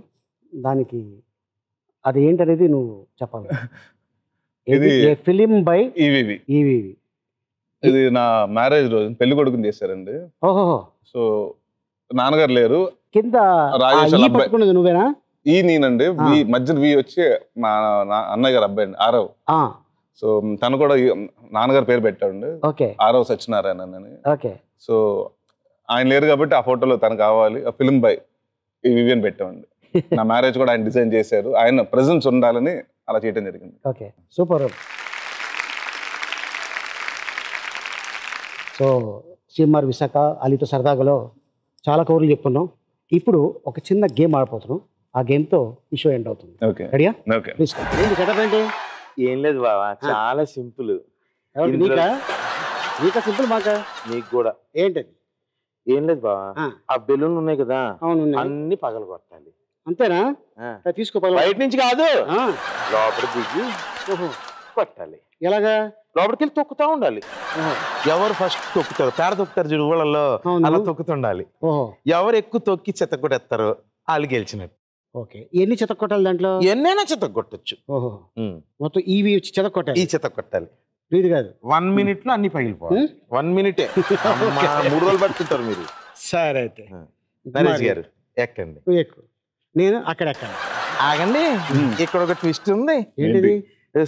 దానికి అది ఏంటనేది నువ్వు చెప్పాలి. ఇది ఫిలిం బై ఈవీవి. ఇది నా మ్యారేజ్ రోజు పెళ్లి కొడుకుని చేశారండి. ఓహో. సో నాన్నగారు లేరు, కింద రాజేష్ నువ్వేనా? ఈ నేనండి, మధ్యన వి వచ్చి మా అన్నయ్య గారు అబ్బాయి అండి ఆరవ్. సో తను కూడా నాన్నగారు పేరు పెట్టాడు, ఆరవ్ సత్యనారాయణ అని. సో ఆయన లేరు కాబట్టి ఆ ఫోటోలో తను కావాలి, ఆ ఫిలిం బై ఈవీవి అని పెట్టామండి. నా మ్యారేజ్ కూడా ఆయన డిజైన్ చేశారు, ఆయన ప్రెజెన్స్ ఉండాలని అలా చేయడం జరిగింది. Okay, super. So CMR Visakha అలీతో సరదాగాలో చాలా కౌర్లు చెప్పుకున్నాం. ఇప్పుడు ఒక చిన్న గేమ్ ఆడిపోతున్నాం, ఆ గేమ్తో ఈ షో ఎండ్ అవుతుంది. రెడీయా? సెటప్ ఏంటి? ఏం లేదు బావా, చాలా సింపుల్. నీకా సింపుల్, మాకా నీకు కూడా. ఏంటది? ఏం లేదు బావా, ఆ బెలూన్లు ఉన్నాయి కదా, అన్ని పగలు కొట్టాలి. అంతేనా? తీసుకో. బయట నుంచి కాదు, లోపల దిగి కొట్టాలి. ఎలాగా? లోపలికి వెళ్ళి తొక్కుతా ఉండాలి. ఎవరు ఫస్ట్ తొక్కుతారు, పేడ తొక్కుతారు చూడు ఊళ్ళల్లో, అలా తొక్కుతుండాలి. ఎవరు ఎక్కువ తొక్కి చెత్త కొట్టేస్తారో వాళ్ళు గెలిచినట్టు. ఓకే, ఎన్ని చెత్త కొట్టాలి దాంట్లో? ఎన్నైనా చెత్త కొట్టచ్చు. ఓహో, మొత్తం ఇవి చెత్త కొట్టాలి. ఈ చెత్త కొట్టాలి. ఇది కాదు, 1 minute లో అన్ని పగిలిపోవాలి. 1 minute 3 రోజులు పట్టుకుంటారు మీరు. సరే అయితే నరేష్ గారు ఎక్కండి. ఎక్కు, నేను అక్కడ ఎక్కాను. ఆగండి, ఇక్కడ ఒక ట్విస్ట్ ఉంది. ఏంటిది?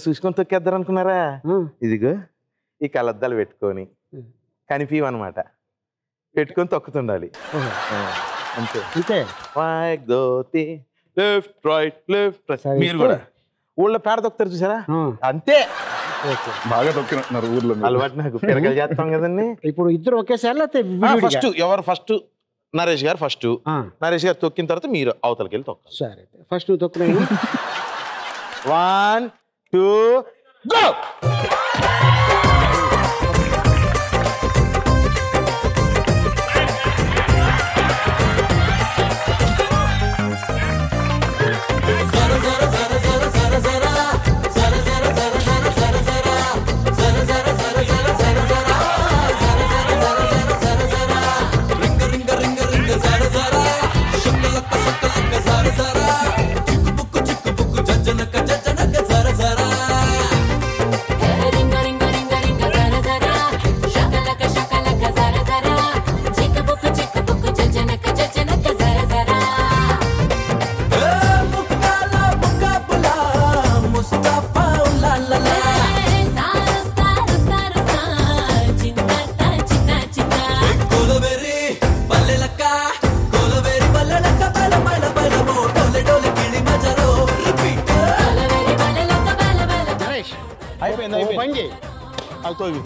చూసుకొని తొక్కేద్దారు అనుకున్నారా? ఇదిగో ఈ కళ్ళద్దాలు పెట్టుకొని కనిపించమన్నమాట, పెట్టుకొని తొక్కుతుండాలి. అంతే అంతే. Left right left right. మీరు కూడా ఊళ్ళో పేడ తొక్కుతారు చూసారా, అంతే. బాగా తొక్కినట్టున్నారు ఊర్లో. అలవాటు నాకు, పెరగలు చేస్తాం కదండి. ఇప్పుడు ఇద్దరు ఒకేసారి ఫస్ట్ ఎవరు ఫస్ట్? నరేష్ గారు ఫస్ట్. నరేష్ గారు తొక్కిన తర్వాత మీరు అవతలకి వెళ్ళి తొక్కాలి. సరే, ఫస్ట్ నువ్వు తొక్కున్నా. 1 2 గో.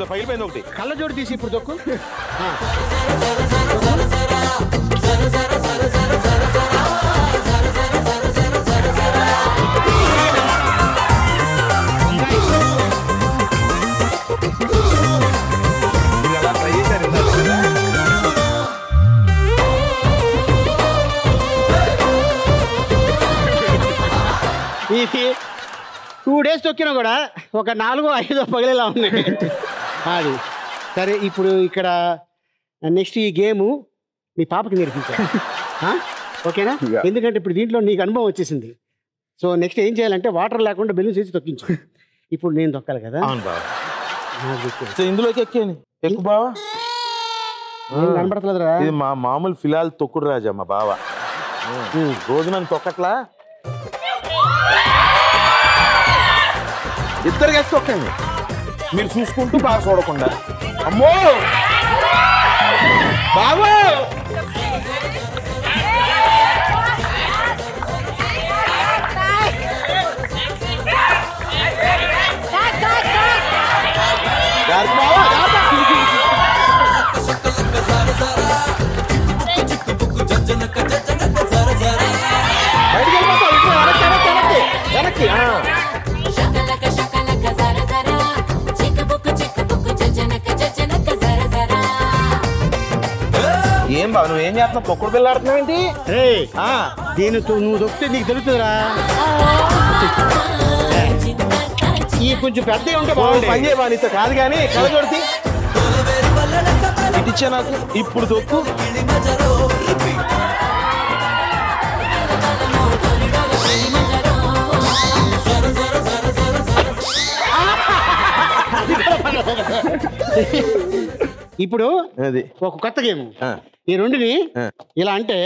పగిలిపోయింది ఒకటి. కళ్ళజోడు తీసి ఇప్పుడు తొక్కు. ఇది 2 days తొక్కినా కూడా ఒక 4-5 పగిలేలా ఉన్నాయి. అది సరే. ఇప్పుడు ఇక్కడ నెక్స్ట్ ఈ గేము మీ పాపకి నేర్పించాలి, ఓకేనా? ఎందుకంటే ఇప్పుడు దీంట్లో నీకు అనుభవం వచ్చేసింది. సో నెక్స్ట్ ఏం చేయాలంటే వాటర్ లేకుండా బెలూన్స్ వేసి తొక్కించు. ఇప్పుడు నేను తొక్కాలి కదా. ఇందులోకి ఎక్కేయండి. ఎక్కువ బావా, కనబడతలేదురా. ఇది మా మామూలు ఫిలాల్ తొక్కుడు రాజా మా బావ. రోజు నన్ను తొక్కట్లా, ఇద్దరు కలిసి తొక్కండి. మీరు చూసుకుంటూ బాగా చూడకుండా. అమ్మో బాబు, ఏం బాబు నువ్వేం చేస్తున్నావు? పొక్కుడు పిల్ల ఆడుతున్నావు ఏంటి? రే దీని నువ్వు దొక్కితే నీకు తెలుస్తుందిరా. ఈ కొంచెం పెద్ద ఉంటే బాగుంది. పని చేయబా నీతో కాదు కానీ కలగొడితే ఇచ్చా నాకు ఇప్పుడు దొక్కు. ఇప్పుడు అది ఒక కొత్త గేమ్. ఈ రెండుని ఇలా అంటే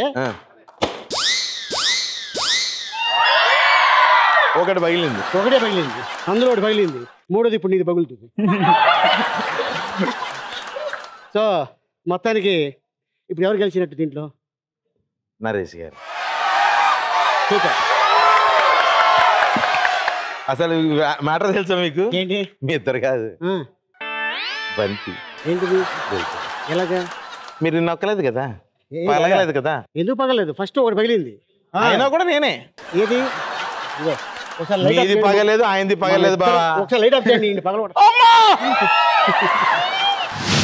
ఒకటే పగిలింది, అందులో ఒకటి పగిలింది, మూడోది ఇప్పుడు నీది పగులుతుంది. సో మొత్తానికి ఇప్పుడు ఎవరు గెలిచినట్టు దీంట్లో? నరేష్ గారు. సూపర్. అసలు మ్యాటర్ తెలుసా మీకు? ఏంటి? మీ ఇద్దరు కాదు, బంతి. ఏంటిది? ఎలాగా? మీరు నొక్కలేదు కదా, పగలగలేదు కదా. ఎందుకు పగలేదు? ఫస్ట్ ఒకటి పగిలింది, అయినా కూడా నేనే. ఏది? మీది పగలేదు, ఆయనది పగలేదు బాబా. ఒకసారి లైట్ ఆఫ్ చేయండి.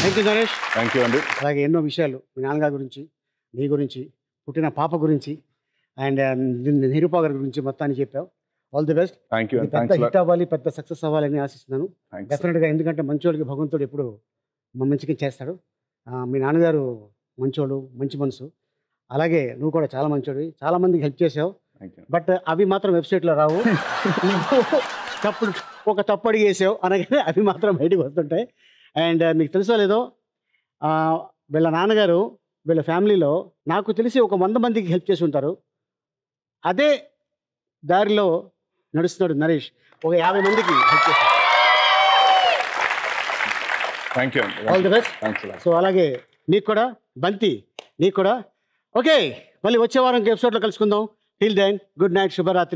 Thank you Naresh. Thank you అండి. అలాగే ఎన్నో విషయాలు మీ నాన్నగారి గురించి, నీ గురించి, పుట్టిన పాప గురించి అండ్ నిరూపా గారి గురించి మొత్తాన్ని చెప్పావు. All the best. Thank you. పెద్ద హిట్ అవ్వాలి, పెద్ద సక్సెస్ అవ్వాలని ఆశిస్తున్నాను డెఫినెట్గా. ఎందుకంటే మంచోడికి భగవంతుడు ఎప్పుడు మంచిగా చేస్తాడు. మీ నాన్నగారు మంచోడు, మంచి మనసు. అలాగే నువ్వు కూడా చాలా మంచోడివి, చాలా మందికి హెల్ప్ చేసావు. బట్ అవి మాత్రం వెబ్సైట్లో రావు. ఒక తప్పు అడిగేసావు అనగానే అవి మాత్రం బయటకు వస్తుంటాయి. అండ్ మీకు తెలుసో లేదో, వీళ్ళ నాన్నగారు వీళ్ళ ఫ్యామిలీలో నాకు తెలిసి ఒక 100 మందికి హెల్ప్ చేసి ఉంటారు. అదే దారిలో నడుస్తున్నాడు నరేష్, ఒక 50 మందికి హెల్ప్ చేస్తాడు. Thank you. All the best. So అలాగే నీకు కూడా బంతి, నీకు కూడా. ఓకే, మళ్ళీ వచ్చే వారం ఎపిసోడ్లో కలుసుకుందాం. Till then good night, శుభరాత్రి.